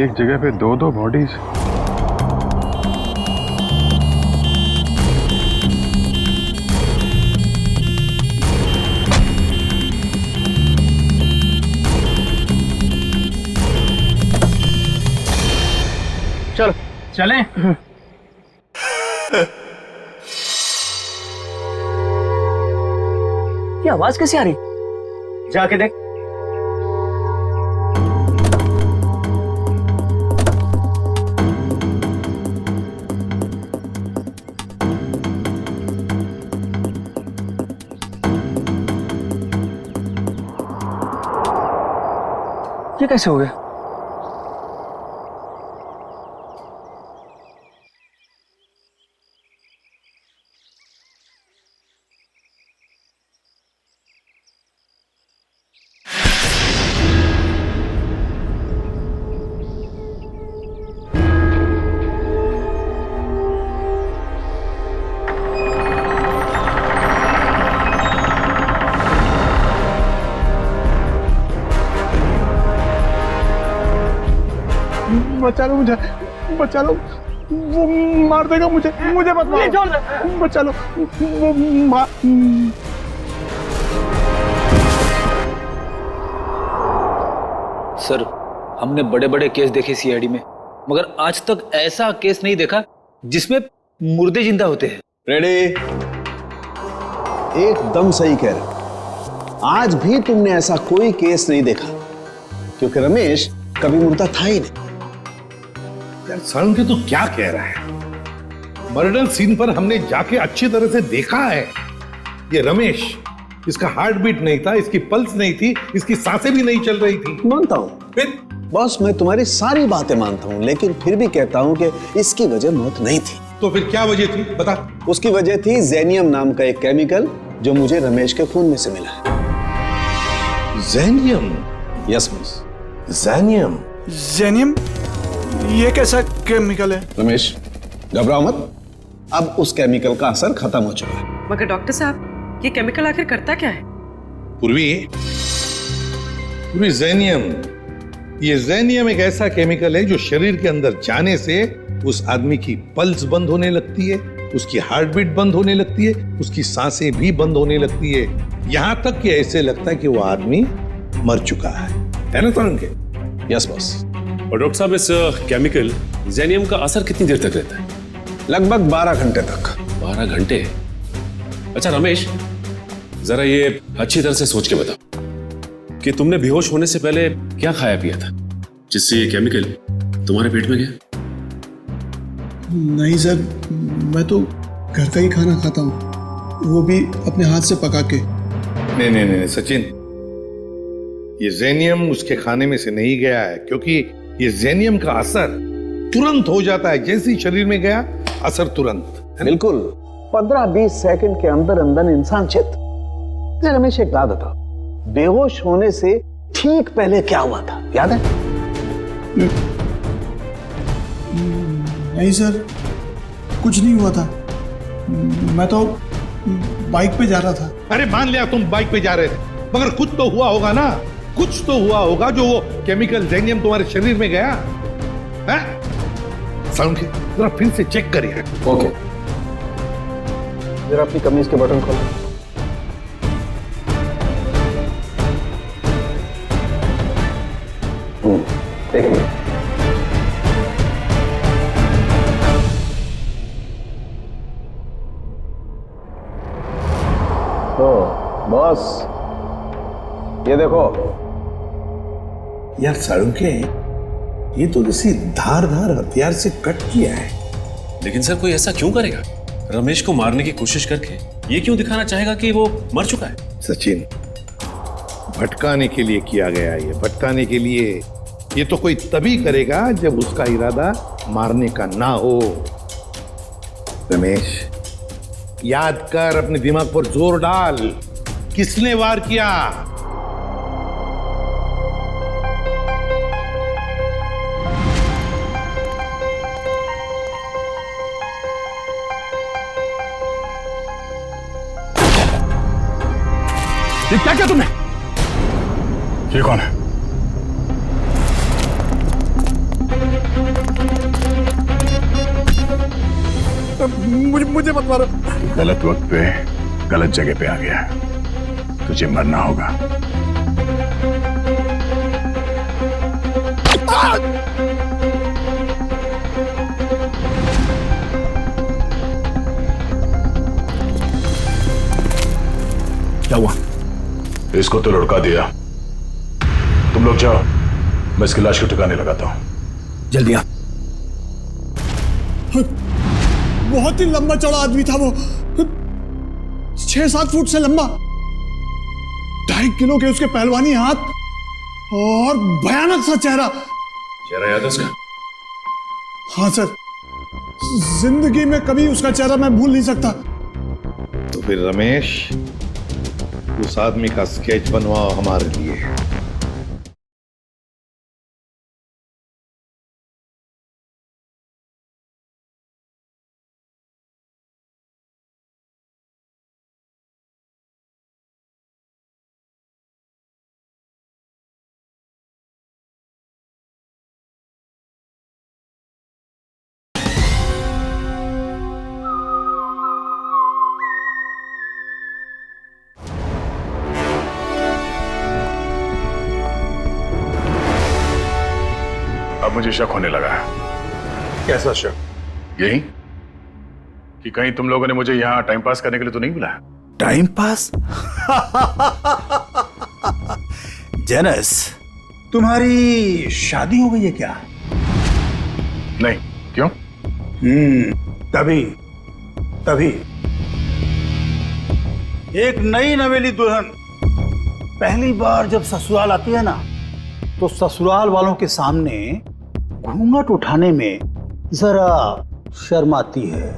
एक जगह पे दो बॉडीज। चलो चलें। ये आवाज कैसे आ रही? जाके देख। ये कैसे हो गया? बचा लो मुझे, बचा लो, वो मार देगा मुझे, मुझे मत मारो, बचा लो, वो सर, हमने बड़े बड़े केस देखे सीआईडी में, मगर आज तक ऐसा केस नहीं देखा जिसमें मुर्दे जिंदा होते हैं। रेडी? एकदम सही कह रहे। आज भी तुमने ऐसा कोई केस नहीं देखा, क्योंकि रमेश कभी मुर्दा था ही नहीं। यार सालुंखे तू क्या कह रहा है? मर्डर सीन पर हमने जाके अच्छी तरह से देखा है। ये रमेश, इसका हार्ट बीट नहीं था, इसकी पल्स नहीं थी, इसकी सांसें भी नहीं चल रही थी। मानता हूं फिर बॉस, मैं तुम्हारी सारी बातें मानता हूं, लेकिन फिर भी कहता हूं कि इसकी वजह मौत नहीं थी। तो फिर क्या वजह थी, बता। उसकी वजह थी जेनियम नाम का एक केमिकल जो मुझे रमेश के खून में से मिला है। जेनियम? Yes boss. जेनियम? जेनियम? ये कैसा केमिकल है? रमेश घबराओ मत, अब उस केमिकल का असर खत्म हो चुका है। मगर डॉक्टर साहब, ये केमिकल आखिर करता क्या है? पूर्वी, जेनियम, ये जेनियम एक ऐसा केमिकल है जो शरीर के अंदर जाने से उस आदमी की पल्स बंद होने लगती है, उसकी हार्ट बीट बंद होने लगती है, उसकी सांसें भी बंद होने लगती है, यहां तक कि ऐसे लगता है कि वो आदमी मर चुका है ना सालुंखे? Yes boss. और डॉक्टर साहब, इस केमिकल जेनियम का असर कितनी देर तक रहता है? लगभग 12 घंटे तक। 12 घंटे? अच्छा रमेश, जरा ये अच्छी तरह से सोच के बताओ कि तुमने बेहोश होने से पहले क्या खाया पिया था जिससे ये केमिकल तुम्हारे पेट में गया? नहीं सर, मैं तो घर का ही खाना खाता हूँ, वो भी अपने हाथ से पका के। नहीं सचिन, ये जेनियम उसके खाने में से नहीं गया है, क्योंकि ये जेनियम का असर तुरंत हो जाता है। जैसे ही शरीर में गया, असर तुरंत। बिल्कुल 15-20 सेकंड के अंदर अंदर इंसान चित। रमेश एक बात बताओ, बेहोश होने से ठीक पहले क्या हुआ था, याद है? नहीं सर, कुछ नहीं हुआ था, मैं तो बाइक पे जा रहा था। अरे मान लिया तुम बाइक पे जा रहे थे, मगर कुछ तो हुआ होगा ना, कुछ तो हुआ होगा जो वो केमिकल जेनियम तुम्हारे शरीर में गया है? सालुंखे, जरा फिर से चेक करिए। ओके, जरा अपनी कमीज के बटन खोलो। एक मिनट। तो बॉस, ये देखो। यार सालुंखे, ये तो किसी धारदार हथियार से कट किया है। लेकिन सर, कोई ऐसा क्यों करेगा? रमेश को मारने की कोशिश करके ये क्यों दिखाना चाहेगा कि वो मर चुका है? सचिन, भटकाने के लिए किया गया है, ये भटकाने के लिए। ये तो कोई तभी करेगा जब उसका इरादा मारने का ना हो। रमेश, याद कर, अपने दिमाग पर जोर डाल। किसने वार किया? ये क्या किया तुमने? ये कौन है? मुझे मत मारो। गलत वक्त पे गलत जगह पे आ गया, तुझे मरना होगा। क्या हुआ? इसको तो लुढ़का दिया। तुम लोग जाओ, मैं इसकी लाश को ठिकाने लगाता हूं। जल्दी आ। बहुत ही लंबा चौड़ा आदमी था वो, 6-7 फुट से लंबा, 2.5 किलो के उसके पहलवानी हाथ और भयानक सा चेहरा। चेहरा याद है उसका? हाँ सर, जिंदगी में कभी उसका चेहरा मैं भूल नहीं सकता। तो फिर रमेश, उस आदमी का स्केच बनवाओ हमारे लिए। अब मुझे शक होने लगा है। कैसा शक? यही कि कहीं तुम लोगों ने मुझे यहाँ टाइम पास करने के लिए तो नहीं बुलाया? Time pass? जेनस, तुम्हारी शादी हो गई है क्या? नहीं। क्यों? तभी एक नई नवेली दुल्हन पहली बार जब ससुराल आती है ना, तो ससुराल वालों के सामने घूंघट उठाने में जरा शर्माती है,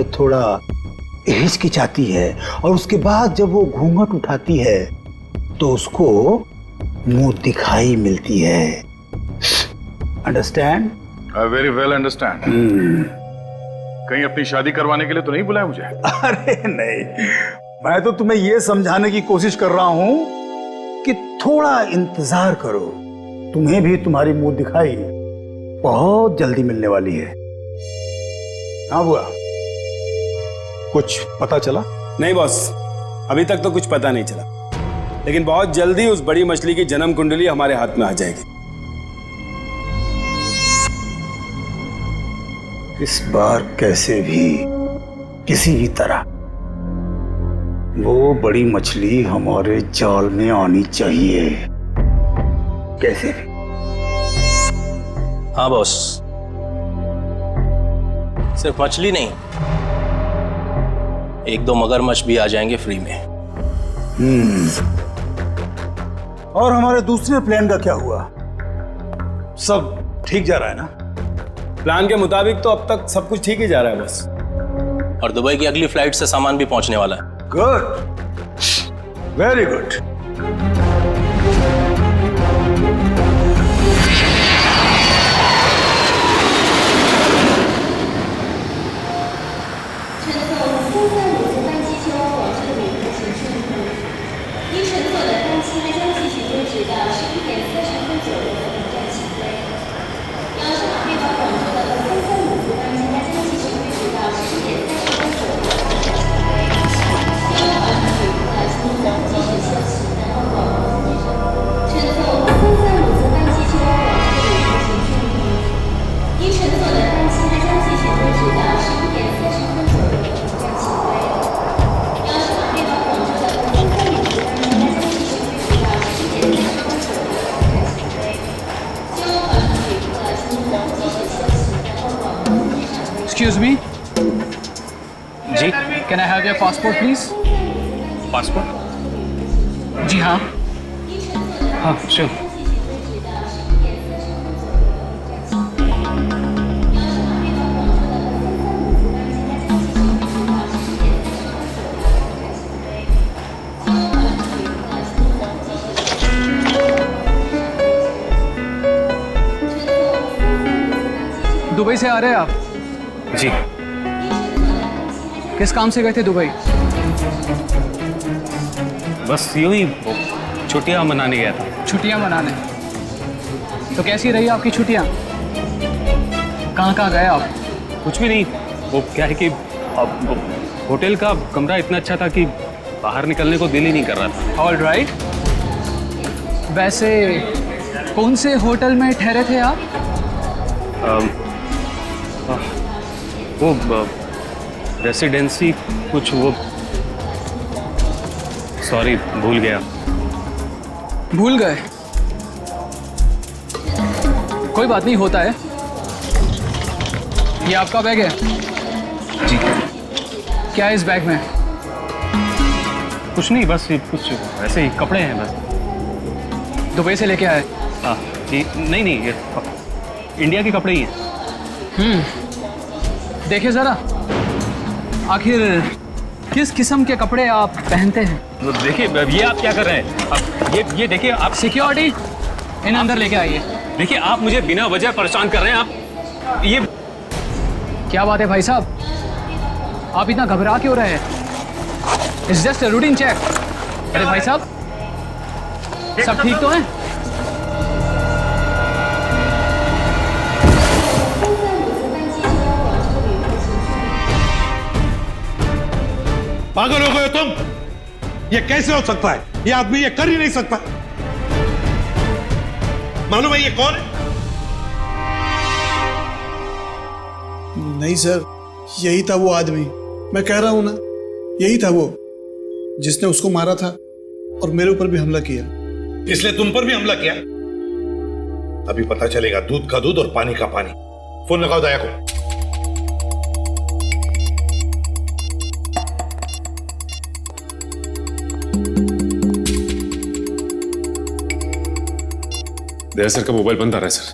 थोड़ा हिचकिचाती है, और उसके बाद जब वो घूंघट उठाती है तो उसको मुंह दिखाई मिलती है। Understand? I very well understand. कहीं अपनी शादी करवाने के लिए तो नहीं बुलाया मुझे? अरे नहीं, मैं तो तुम्हें यह समझाने की कोशिश कर रहा हूं कि थोड़ा इंतजार करो, तुम्हें भी तुम्हारी मुंह दिखाई बहुत जल्दी मिलने वाली है। हाँ बुआ, कुछ पता चला? नहीं बॉस, अभी तक तो कुछ पता नहीं चला, लेकिन बहुत जल्दी उस बड़ी मछली की जन्म कुंडली हमारे हाथ में आ जाएगी। इस बार कैसे भी, किसी भी तरह वो बड़ी मछली हमारे जाल में आनी चाहिए, कैसे भी। हाँ बॉस, सिर्फ मछली नहीं, 1-2 मगरमच्छ भी आ जाएंगे फ्री में। और हमारे दूसरे प्लान का क्या हुआ? सब ठीक जा रहा है ना? प्लान के मुताबिक तो अब तक सब कुछ ठीक ही जा रहा है बस। और दुबई की अगली फ्लाइट से सामान भी पहुंचने वाला है। Good, very good. Excuse me. जी, can I have your passport, please? Passport? जी हाँ। हाँ, sure. दुबई से आ रहे हैं आप? जी। किस काम से गए थे दुबई? बस यूं ही छुट्टियां मनाने गया था। छुट्टियां मनाने? तो कैसी रही आपकी छुट्टियां? कहाँ कहाँ गए आप? कुछ भी नहीं, वो क्या है कि होटल का कमरा इतना अच्छा था कि बाहर निकलने को दिल ही नहीं कर रहा था। All right. वैसे कौन से होटल में ठहरे थे आप? वो रेसिडेंसी कुछ वो, सॉरी भूल गया। भूल गए? कोई बात नहीं, होता है। ये आपका बैग है? जी। क्या है इस बैग में? कुछ नहीं, बस ये कुछ ऐसे ही कपड़े हैं बस। दुबई से लेके आए? हाँ जी। नहीं नहीं, ये इंडिया के कपड़े ही हैं। देखिए जरा, आखिर किस किस्म के कपड़े आप पहनते हैं? देखिए, ये आप क्या कर रहे हैं? अब ये देखिए आप। सिक्योरिटी, इन अंदर लेके आइए। देखिए, आप मुझे बिना वजह परेशान कर रहे हैं। आप ये क्या बात है भाई साहब, आप इतना घबरा क्यों रहे हैं? It's just a routine check. अरे भाई साहब, सब ठीक तो है? पागल हो गए हो तुम? ये कैसे हो सकता है? ये आदमी ये कर ही नहीं सकता। मालूम है ये कौन है? नहीं सर, यही था वो आदमी। मैं कह रहा हूं ना, यही था वो जिसने उसको मारा था और मेरे ऊपर भी हमला किया। इसलिए तुम पर भी हमला किया? अभी पता चलेगा दूध का दूध और पानी का पानी। फोन लगाओ दया को। दया सर का मोबाइल बंद आ रहा है सर,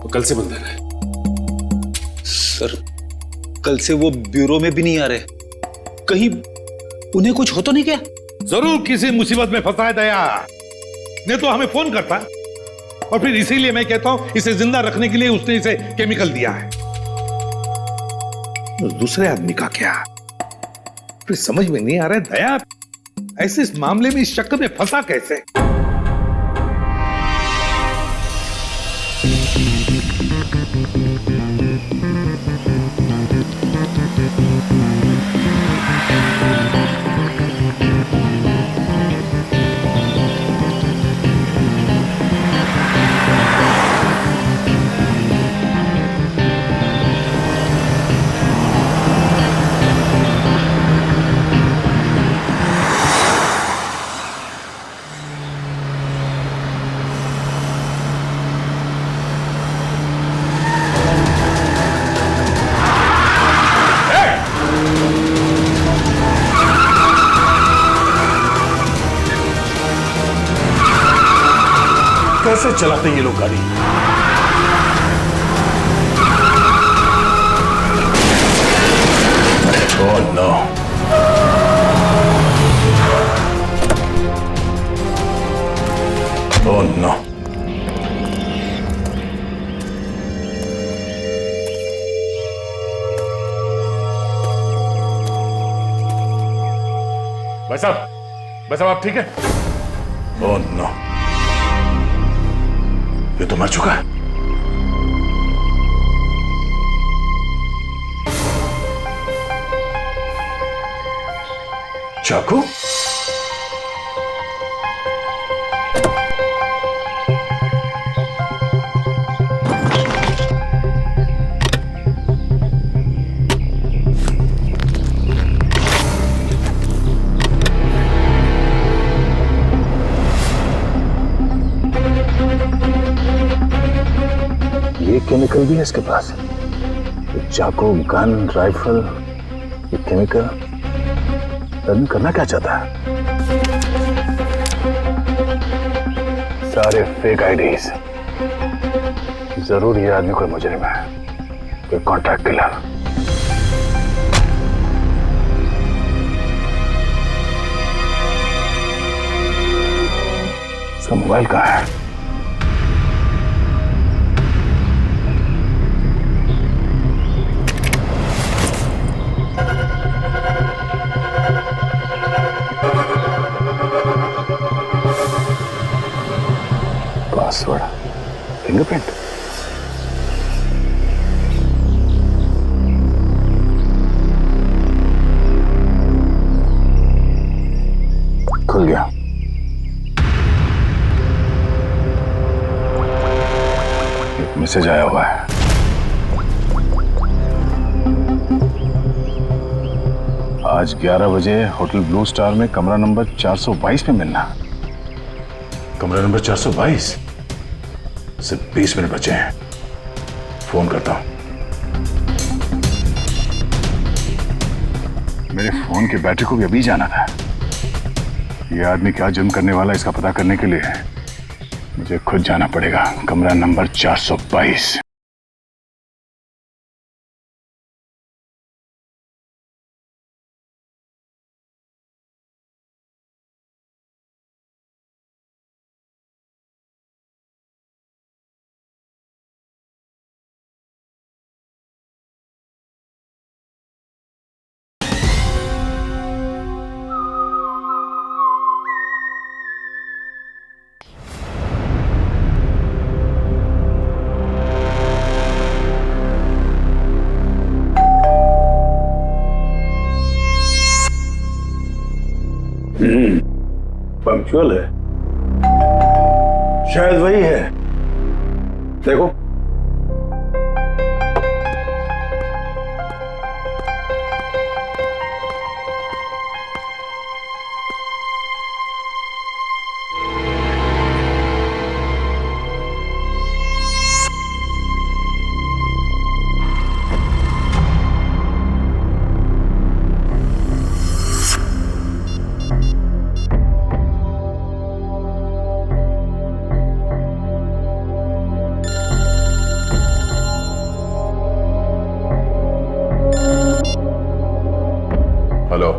वो कल से बंद आ रहा है। सर, कल से वो ब्यूरो में भी नहीं आ रहे। कहीं उन्हें कुछ हो तो नहीं क्या? जरूर किसी मुसीबत में फंसा है दया, नहीं तो हमें फोन करता। और फिर इसीलिए मैं कहता हूं इसे जिंदा रखने के लिए उसने इसे केमिकल दिया है। उस दूसरे आदमी का क्या? फिर समझ में नहीं आ रहा है दया, ऐसे इस मामले में इस चक्कर में फंसा कैसे? कैसे चलाते हैं ये लोग गाड़ी? Oh no. Oh no. भाई साहब आप ठीक है? ओह नो, ये तो मर चुका है। चाकू? ये केमिकल भी है इसके पास। ये चाकू, गन, राइफल, ये केमिकल आदमी करना क्या चाहता है? सारे फेक आईडीज। जरूर ये आदमी कोई मुजरिम है, कोई कॉन्ट्रैक्ट किलर। इसका मोबाइल कहाँ है? फिंगरप्रिंट। खुल गया। एक मैसेज आया हुआ है। आज 11 बजे होटल ब्लू स्टार में कमरा नंबर 422 में मिलना। कमरा नंबर 422। सिर्फ 20 मिनट बचे हैं, फोन करता हूं। मेरे फोन की बैटरी को भी अभी जाना था। ये आदमी क्या जुर्म करने वाला है इसका पता करने के लिए मुझे खुद जाना पड़ेगा। कमरा नंबर 422। पंक्चुअल है, शायद वही है। देखो हेलो,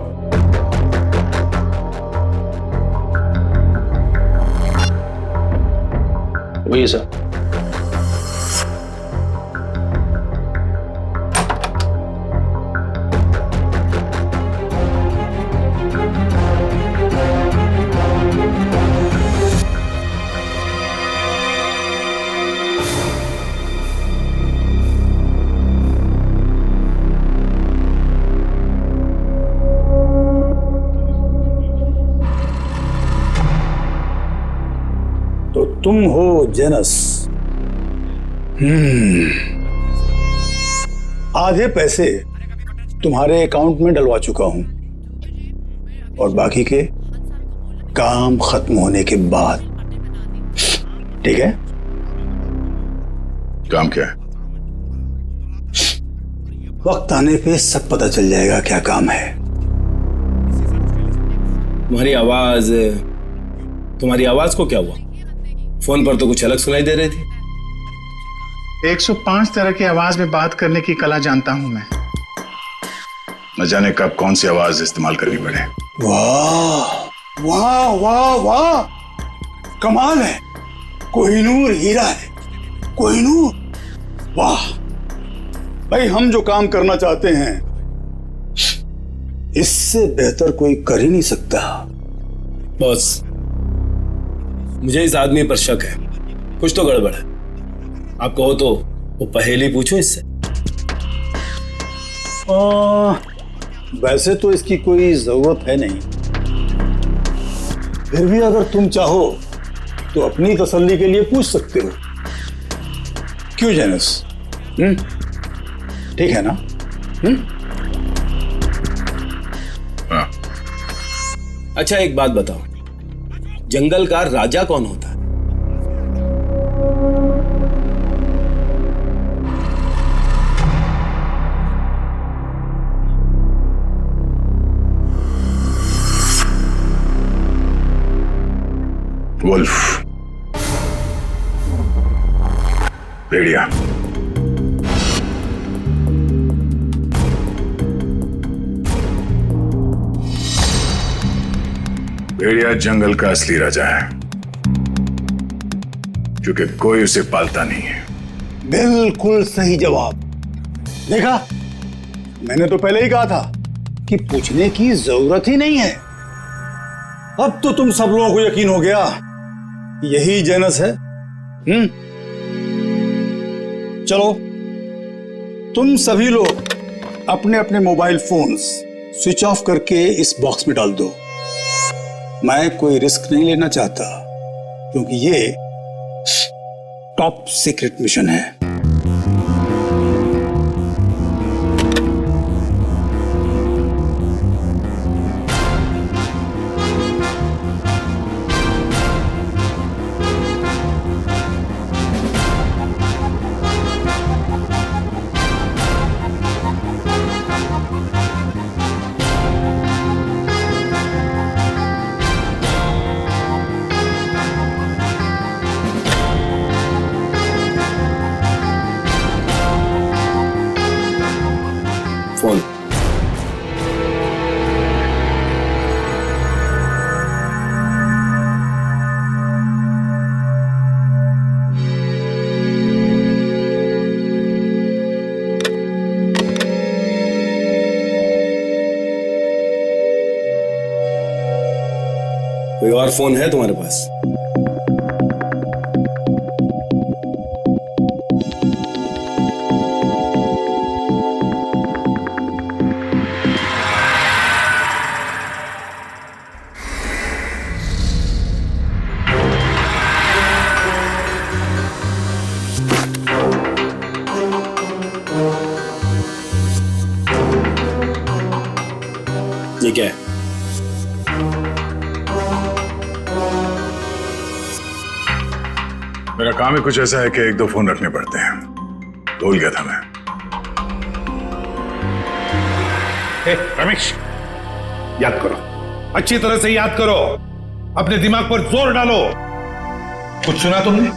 वही सर। तो तुम हो जेनस। आधे पैसे तुम्हारे अकाउंट में डलवा चुका हूं और बाकी के काम खत्म होने के बाद। ठीक है? काम क्या है? वक्त आने पे सब पता चल जाएगा क्या काम है। तुम्हारी आवाज को क्या हुआ? फोन पर तो कुछ अलग सुनाई दे रही थी। 105 तरह की आवाज में बात करने की कला जानता हूं मैं। न जाने कब कौन सी आवाज इस्तेमाल करनी पड़े। वाह वाह वाह वाह, कमाल है। कोहिनूर हीरा है, कोहिनूर। वाह भाई, हम जो काम करना चाहते हैं इससे बेहतर कोई कर ही नहीं सकता। बॉस, मुझे इस आदमी पर शक है, कुछ तो गड़बड़ है। आप कहो तो वो पहेली पूछो इससे। वैसे तो इसकी कोई जरूरत है नहीं, फिर भी अगर तुम चाहो तो अपनी तसल्ली के लिए पूछ सकते हो। क्यों जेनस? ठीक है ना? हाँ। अच्छा एक बात बताओ, जंगल का राजा कौन होता है? वुल्फ, भेड़िया। भेड़िया जंगल का असली राजा है, क्योंकि कोई उसे पालता नहीं है। बिल्कुल सही जवाब। देखा, मैंने तो पहले ही कहा था कि पूछने की जरूरत ही नहीं है। अब तो तुम सब लोगों को यकीन हो गया, यही जेनस है। चलो तुम सभी लोग अपने अपने मोबाइल फोन्स स्विच ऑफ करके इस बॉक्स में डाल दो। मैं कोई रिस्क नहीं लेना चाहता क्योंकि ये टॉप सीक्रेट मिशन है। फोन कोई और फोन है तुम्हारे पास? ये क्या है? मेरा काम ही कुछ ऐसा है कि एक दो फोन रखने पड़ते हैं। भूल गया था मैं। रमेश, याद करो, अच्छी तरह से याद करो, अपने दिमाग पर जोर डालो। कुछ सुना तुमने?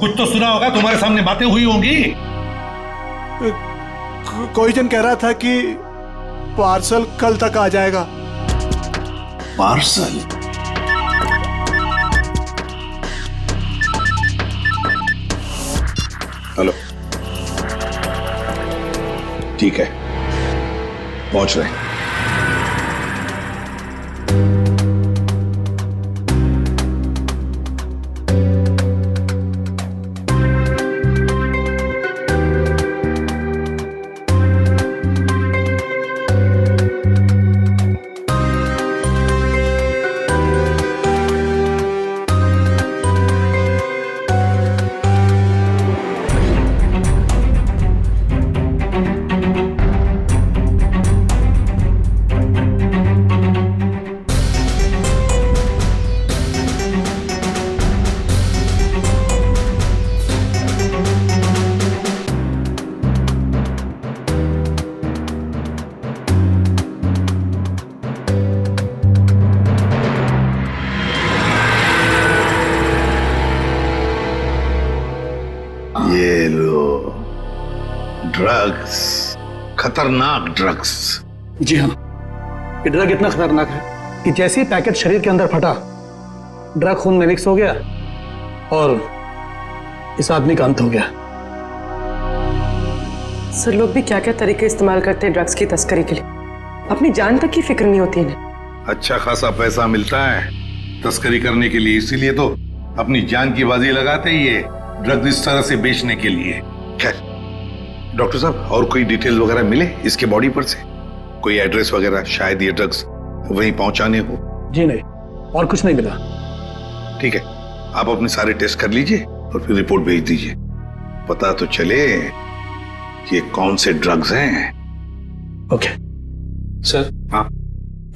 कुछ तो सुना होगा, तुम्हारे सामने बातें हुई होंगी। कोई जन कह रहा था कि पार्सल कल तक आ जाएगा। पार्सल? हेलो, ठीक है, पहुंच रहे हैं। ये लो ड्रग्स, खतरनाक ड्रग्स। जी हाँ, ये ड्रग इतना खतरनाक है कि जैसे ही पैकेट शरीर के अंदर फटा, ड्रग खून में मिक्स हो गया और इस आदमी का अंत हो गया। सर, लोग भी क्या क्या तरीके इस्तेमाल करते हैं ड्रग्स की तस्करी के लिए। अपनी जान तक की फिक्र नहीं होती इन्हें। अच्छा खासा पैसा मिलता है तस्करी करने के लिए, इसीलिए तो अपनी जान की बाजी लगाते ही ये ड्रग इस तरह से बेचने के लिए। खैर डॉक्टर साहब, और कोई डिटेल वगैरह मिले इसके बॉडी पर से? कोई एड्रेस वगैरह, शायद ये ड्रग्स वहीं पहुंचाने हो। जी नहीं, और कुछ नहीं मिला। ठीक है, आप अपने सारे टेस्ट कर लीजिए और फिर रिपोर्ट भेज दीजिए, पता तो चले कि ये कौन से ड्रग्स हैं। Okay sir. हाँ,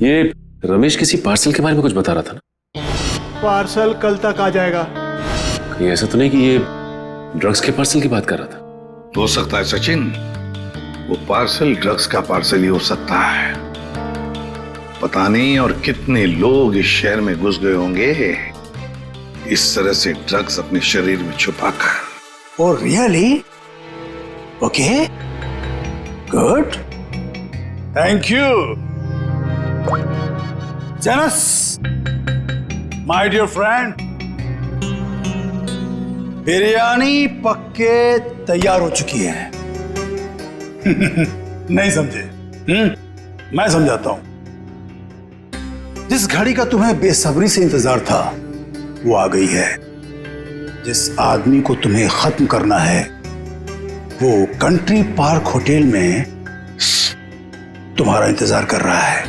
ये रमेश किसी पार्सल के बारे में कुछ बता रहा था ना? पार्सल कल तक आ जाएगा। कहीं ऐसा तो नहीं कि ये ड्रग्स के पार्सल की बात कर रहा था? हो सकता है सचिन, वो पार्सल ड्रग्स का पार्सल ही हो सकता है। पता नहीं और कितने लोग इस शहर में घुस गए होंगे इस तरह से ड्रग्स अपने शरीर में छुपाकर। Oh really? Okay, good, thank you Janus, my dear friend. Biryani पक्के तैयार हो चुकी है। नहीं समझे? मैं समझाता हूं। जिस घड़ी का तुम्हें बेसब्री से इंतजार था वो आ गई है। जिस आदमी को तुम्हें खत्म करना है वो कंट्री पार्क होटल में तुम्हारा इंतजार कर रहा है।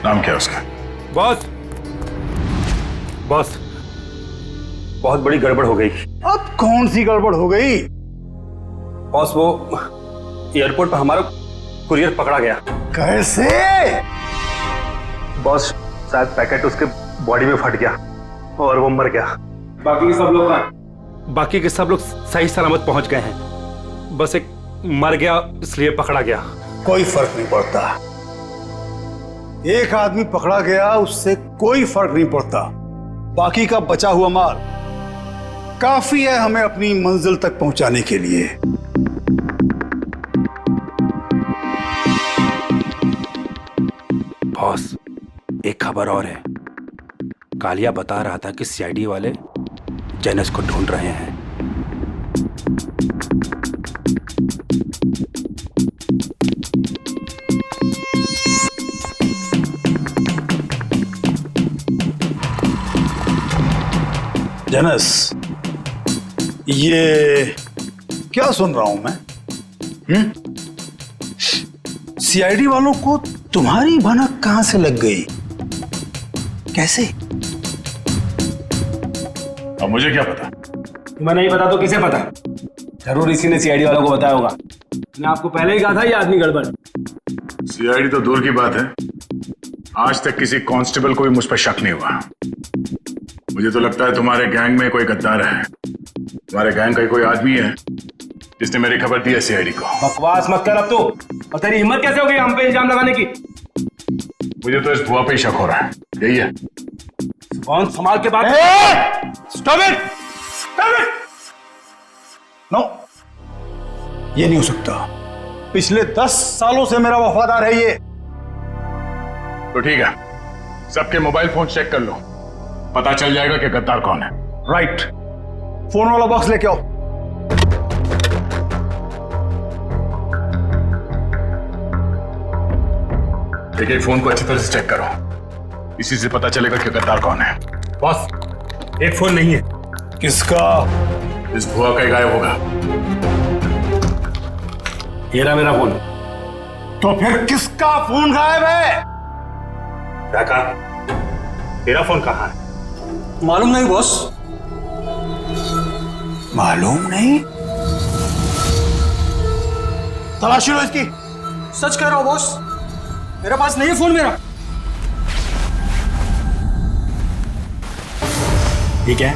नाम क्या है उसका? बॉस बॉस, बहुत बड़ी गड़बड़ हो गई। अब कौन सी गड़बड़ हो गई? बॉस, वो एयरपोर्ट पर हमारा कुरियर पकड़ा गया। कैसे? बॉस, शायद पैकेट उसके बॉडी में फट गया और वो मर गया। बाकी के सब लोग सही सलामत पहुंच गए हैं। बस एक मर गया, इसलिए पकड़ा गया। कोई फर्क नहीं पड़ता। एक आदमी पकड़ा गया, उससे कोई फर्क नहीं पड़ता। बाकी का बचा हुआ माल काफी है हमें अपनी मंजिल तक पहुंचाने के लिए। बॉस, एक खबर और है। कालिया बता रहा था कि सीआईडी वाले जेनस को ढूंढ रहे हैं। जेनस, ये क्या सुन रहा हूं मैं? सीआईडी वालों को तुम्हारी भनक कहां से लग गई? कैसे? अब मुझे क्या पता? तुम्हें नहीं पता तो किसे पता? जरूर इसी ने सीआईडी वालों को बताया होगा। मैंने आपको पहले ही कहा था ये आदमी गड़बड़। सीआईडी तो दूर की बात है, आज तक किसी कांस्टेबल को भी मुझ पर शक नहीं हुआ। मुझे तो लगता है तुम्हारे गैंग में कोई गद्दार है। तुम्हारे गैंग का कोई आदमी है जिसने मेरी खबर दी है सीआईडी को। बकवास मत कर अब तो। और तेरी हिम्मत कैसे हो गई हम पे इल्जाम लगाने की? मुझे तो इस भुआ पे ही शक हो रहा है। यही है। कौन संभाल के बात? Stop it! Stop it! No, ये नहीं हो सकता। पिछले 10 सालों से मेरा वफादार है ये। तो ठीक है, सबके मोबाइल फोन चेक कर लो, पता चल जाएगा कि गद्दार कौन है। राइट। फोन वाला बॉक्स लेके आओ। देखिए, फोन को अच्छी तरह से चेक करो, इसी से पता चलेगा कि गद्दार कौन है। बॉस, एक फोन नहीं है। किसका? इस भुआ का ही गायब होगा। ये रहा मेरा फोन। तो फिर किसका फोन गायब है? काका, तेरा फोन कहाँ है? मालूम नहीं बॉस। मालूम नहीं? तलाशी लो इसकी। सच कह रहा हूं बॉस, मेरे पास नहीं है फोन मेरा। ठीक है,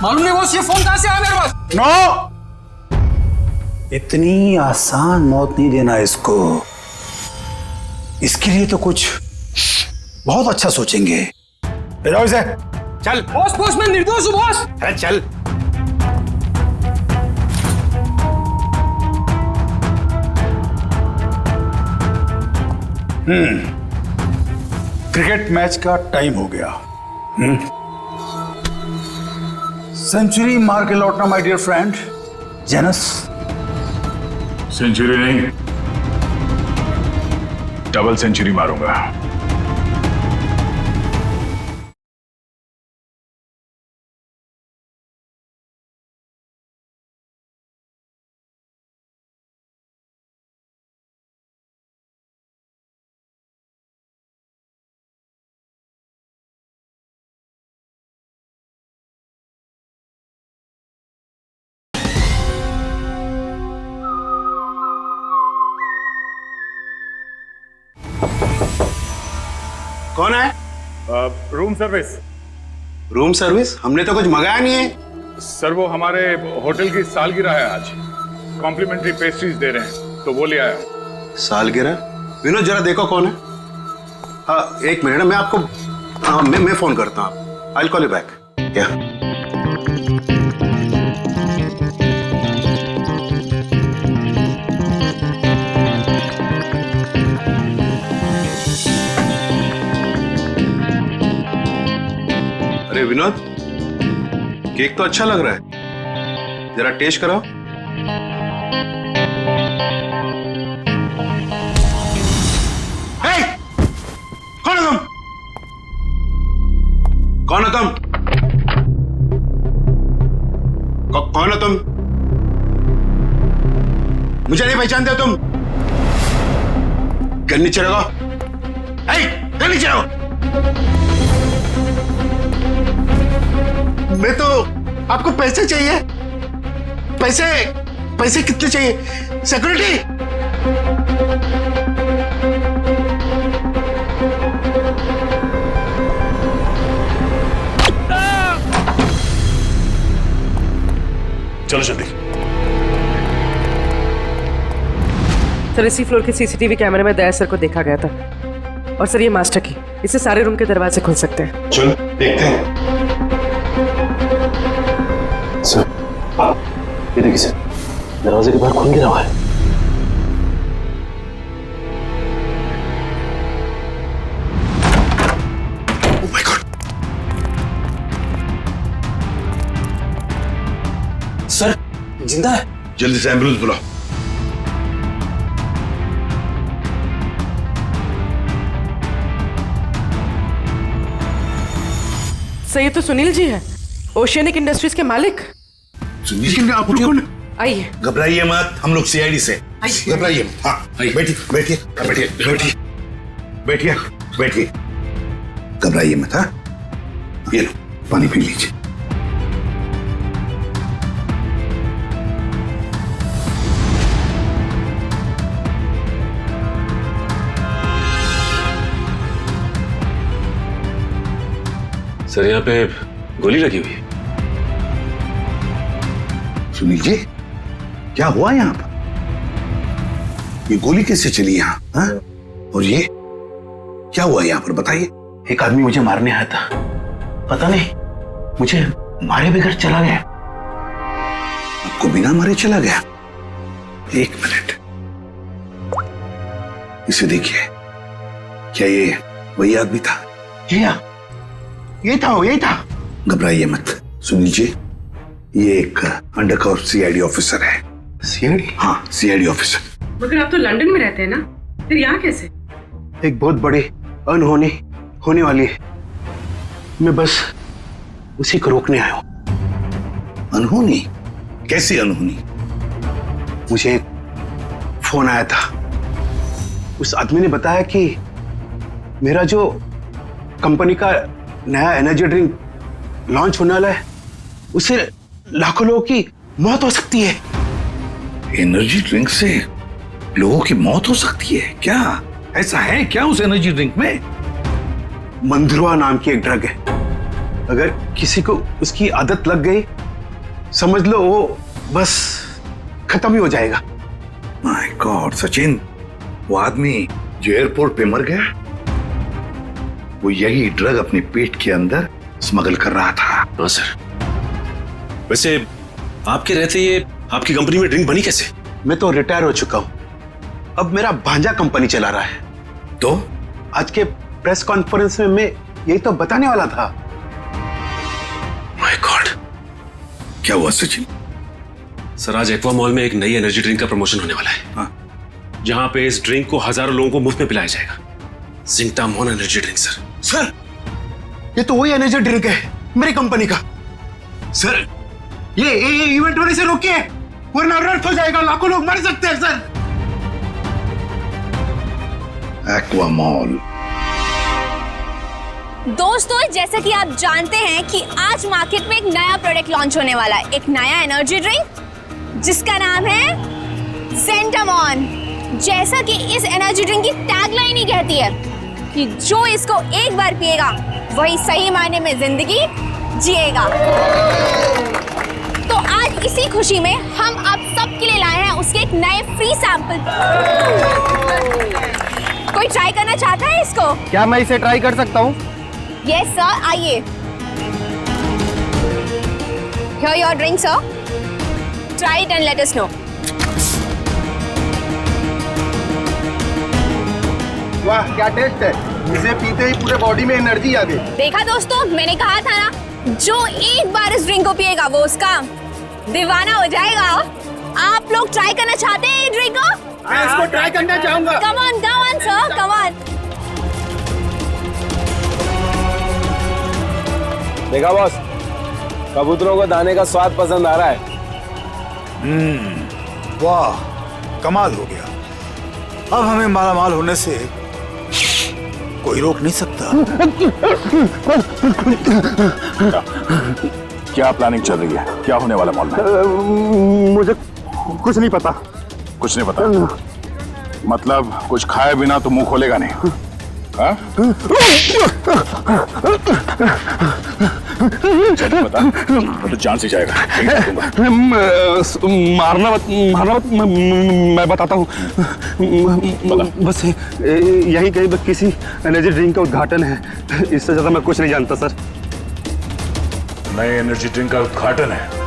मालूम नहीं बॉस, ये फोन कहां से आया मेरे पास? नो, इतनी आसान मौत नहीं देना इसको। इसके लिए तो कुछ बहुत अच्छा सोचेंगे। ले जाओ इसे। चल बॉस, बॉस मैं निर्दोष हूं बॉस। अरे चल। क्रिकेट मैच का टाइम हो गया। सेंचुरी मार के लौटना my dear friend Janus. Century नहीं, डबल सेंचुरी मारूंगा। कौन है? Room service. Room service? हमने तो कुछ मंगाया नहीं है। सर, वो हमारे होटल की सालगिरह है आज, कॉम्प्लीमेंट्री पेस्ट्रीज दे रहे हैं, तो वो ले आया। सालगिरह? विनोद जरा देखो कौन है। हाँ, एक मिनट, मैं आपको मैं फोन करता हूँ। I will call you back. या अरे विनोद, केक तो अच्छा लग रहा है, जरा टेस्ट कराओ। कौन है तुम? कौन है तुम? कौन है तुम? मुझे नहीं पहचानते तुम? घर नीचे रखो। घर नीचे रखो। मैं तो, आपको पैसे चाहिए? पैसे पैसे कितने चाहिए? सिक्योरिटी? चलो जल्दी। सर इसी फ्लोर के सीसीटीवी कैमरे में दया सर को देखा गया था। और सर ये मास्टर की, इससे सारे रूम के दरवाजे खुल सकते हैं। चल देखते हैं। सर ये देखिए सर, दरवाजे के बाहर खून गिरा हुआ है। Oh my God. सर जिंदा है। जल्दी से एम्बुलेंस बुलाओ। सर ये तो सुनील जी है, ओशियनिक इंडस्ट्रीज के मालिक। सुनील, आप लोग कौन? आइए। घबराइए मत, हम लोग सीआईडी से। घबराइए मत। हाँ बैठिए बैठिए बैठिए बैठिए बैठिए बैठिए। घबराइए मत। हाँ ये लो पानी पी लीजिए। सर यहाँ पे गोली लगी हुई है। सुनील जी क्या हुआ यहाँ पर? ये गोली कैसे चली यहाँ? हाँ? और ये क्या हुआ यहाँ पर बताइए। एक आदमी मुझे मारने आया था, पता नहीं मुझे मारे बगैर चला गया। आपको बिना मारे चला गया? एक मिनट, इसे देखिए। क्या ये वही आदमी था? ये था। घबराइए मत सुनील जी, ये एक अंडरकवर सीआईडी ऑफिसर है। सीआईडी? हाँ सीआईडी ऑफिसर। मगर आप तो लंदन में रहते हैं ना, फिर यहाँ कैसे? एक बहुत बड़ी अनहोनी होने वाली है, मैं बस उसी को रोकने आया हूं। अनहोनी? कैसी अनहोनी? मुझे एक फोन आया था, उस आदमी ने बताया कि मेरा जो कंपनी का नया एनर्जी ड्रिंक लॉन्च होने वाला है, उससे लाखों लोगों की मौत हो सकती है। एनर्जी ड्रिंक से लोगों की मौत हो सकती है? क्या ऐसा है क्या उस एनर्जी ड्रिंक में? मंधुआ नाम की एक ड्रग है, अगर किसी को उसकी आदत लग गई, समझ लो वो बस खत्म ही हो जाएगा। माय गॉड सचिन, वो आदमी जो एयरपोर्ट पे मर गया, वो यही ड्रग अपने पेट के अंदर स्मगल कर रहा था। हाँ सर। वैसे आपके रहते ये आपकी कंपनी में ड्रिंक बनी कैसे? मैं तो रिटायर हो चुका हूं, अब मेरा भांजा कंपनी चला रहा है। तो आज के प्रेस कॉन्फ्रेंस में मैं यही तो बताने वाला था। माय गॉड, क्या हुआ सचिन? सर आज एक्वा मॉल में एक नई एनर्जी ड्रिंक का प्रमोशन होने वाला है। हाँ। जहां पे इस ड्रिंक को हजारों लोगों को मुफ्त में पिलाया जाएगा। जिंकटामोन एनर्जी ड्रिंक सर। सर ये तो वही एनर्जी ड्रिंक है मेरी कंपनी का। सर ये इवेंट होने से रोकिए, वरना अनर्थ हो जाएगा, लाखों लोग मर सकते हैं सर। Aqua mall. दोस्तों जैसा कि आप जानते हैं कि आज मार्केट में एक नया प्रोडक्ट लॉन्च होने वाला है, एक नया एनर्जी ड्रिंक जिसका नाम है ज़ेंटामॉन। जैसा कि इस एनर्जी ड्रिंक की टैगलाइन ही कहती है कि जो इसको एक बार पिएगा वही सही मायने में जिंदगी जिएगा। तो आज इसी खुशी में हम आप सबके लिए लाए हैं उसके एक नए फ्री सैंपल। कोई ट्राई करना चाहता है इसको? क्या मैं इसे ट्राई कर सकता हूँ? यस सर, आइए। Here your drink sir. Try it and let us know. वाह क्या टेस्ट है, इसे पीते ही पूरे बॉडी में एनर्जी आ गई। देखा दोस्तों, मैंने कहा था ना, जो एक बार इस ड्रिंक को पिएगा वो उसका दीवाना हो जाएगा। आप लोग ट्राई करना चाहते हैं ये ड्रिंक को? मैं इसको ट्राई करना चाहूंगा। Come on sir, come on. देखा बॉस, कबूतरों को दाने का स्वाद पसंद आ रहा है। वाह कमाल हो गया। अब हमें मालामाल होने से कोई रोक नहीं सकता। क्या प्लानिंग चल रही है? क्या होने वाला मॉल में? मुझे कुछ नहीं पता। कुछ नहीं पता मतलब कुछ खाए बिना तो मुंह खोलेगा नहीं? हाँ? बता तो जान से जाएगा। मारना मत, मैं बताता हूँ। बस यही कहीं किसी एनर्जी ड्रिंक का उद्घाटन है, इससे ज्यादा मैं कुछ नहीं जानता सर। नए एनर्जी ड्रिंक का उद्घाटन है?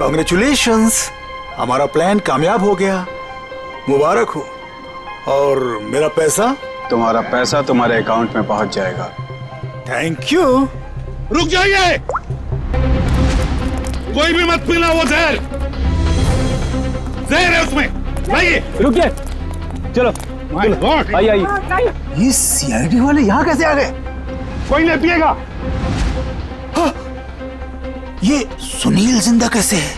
कांग्रेचुलेशंस, हमारा प्लान कामयाब हो गया, मुबारक हो। और मेरा पैसा? तुम्हारा पैसा तुम्हारे अकाउंट में पहुंच जाएगा। Thank you. रुक जाइए, कोई भी मत पीना वो जहर। जहर है उसमें, लाइए। रुकिए, चलो आइए। ये सीआईडी वाले यहाँ कैसे आ गए? कोई नहीं पिएगा। ये सुनील जिंदा कैसे है?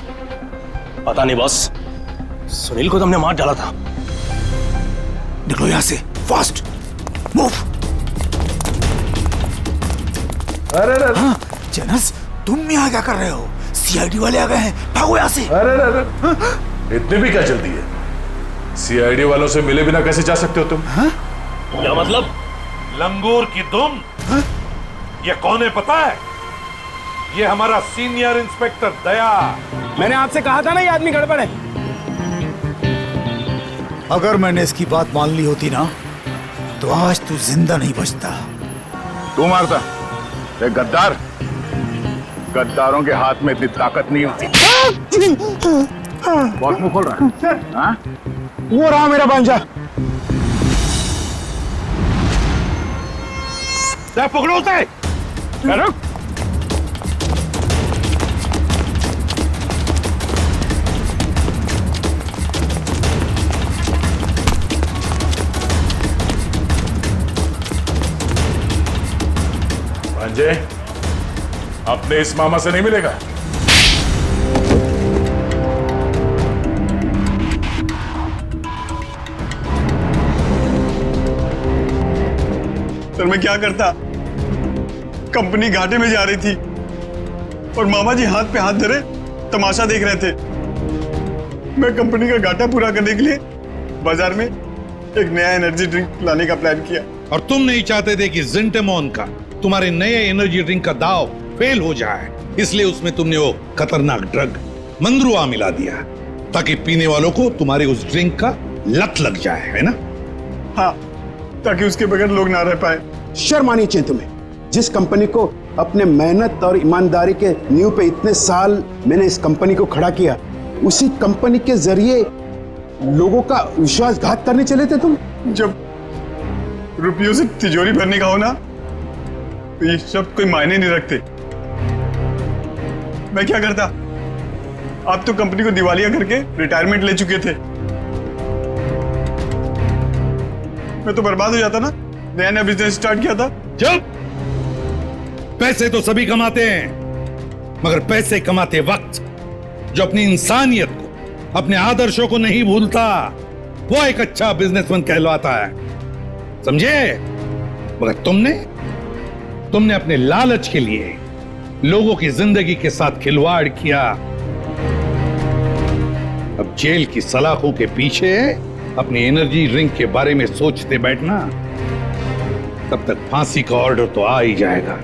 पता नहीं बॉस, सुनील को तो हमने मार डाला था। निकलो यहाँ से, फास्ट मूव। अरे हाँ, जनस तुम यहाँ क्या कर रहे हो? सीआईडी वाले आ गए हैं, भागो यहाँ से। अरे इतनी भी क्या जल्दी है? सीआईडी वालों से मिले बिना कैसे जा सकते हो तुम? क्या मतलब? लंगूर की दुम। ये कौन है पता है? ये हमारा सीनियर इंस्पेक्टर दया। मैंने आपसे कहा था ना ये आदमी गड़बड़ है। अगर मैंने इसकी बात मान ली होती ना तो आज तू जिंदा नहीं बचता। तू मारता? एक गद्दार, गद्दारों के हाथ में इतनी ताकत नहीं होती। बहुत मुंह खोल रहा है। हाँ? वो रहा मेरा भांजा। पकड़ो उसे। भांजे, अपने इस मामा से नहीं मिलेगा। सर मैं क्या करता? कंपनी घाटे में जा रही थी और मामा जी हाथ पे हाथ धरे तमाशा देख रहे थे। मैं कंपनी का घाटा पूरा करने के लिए बाजार में एक नया एनर्जी ड्रिंक लाने का प्लान किया। और तुम नहीं चाहते थे कि जिंटेमॉन का, तुम्हारे नए एनर्जी ड्रिंक का दाव फेल हो जाए, इसलिए उसमें तुमने वो खतरनाक ड्रग मंद्रुआ मिला दिया ताकि पीने वालों को तुम्हारे उस ड्रिंक का लत लग जाए, है ना? हाँ, ताकि उसके बगैर लोग ना रह पाए। शर्म आनी चाहिए तुम्हें। जिस कंपनी को अपने मेहनत और ईमानदारी के नींव पे इतने साल मैंने इस कंपनी को खड़ा किया, उसी कंपनी के जरिए लोगों का विश्वासघात करने चले थे तुम। जब रुपयों से तिजोरी भरने का हो ना तो ये सब कोई मायने नहीं रखते। मैं क्या करता? आप तो कंपनी को दिवालिया करके रिटायरमेंट ले चुके थे। मैं तो बर्बाद हो जाता ना, नया नया बिजनेस स्टार्ट किया था। जब पैसे तो सभी कमाते हैं, मगर पैसे कमाते वक्त जो अपनी इंसानियत को, अपने आदर्शों को नहीं भूलता, वो एक अच्छा बिजनेसमैन कहलाता है, समझे? मगर तुमने अपने लालच के लिए लोगों की जिंदगी के साथ खिलवाड़ किया। अब जेल की सलाखों के पीछे अपनी एनर्जी ड्रिंक के बारे में सोचते बैठना, तब तक फांसी का ऑर्डर तो आ ही जाएगा।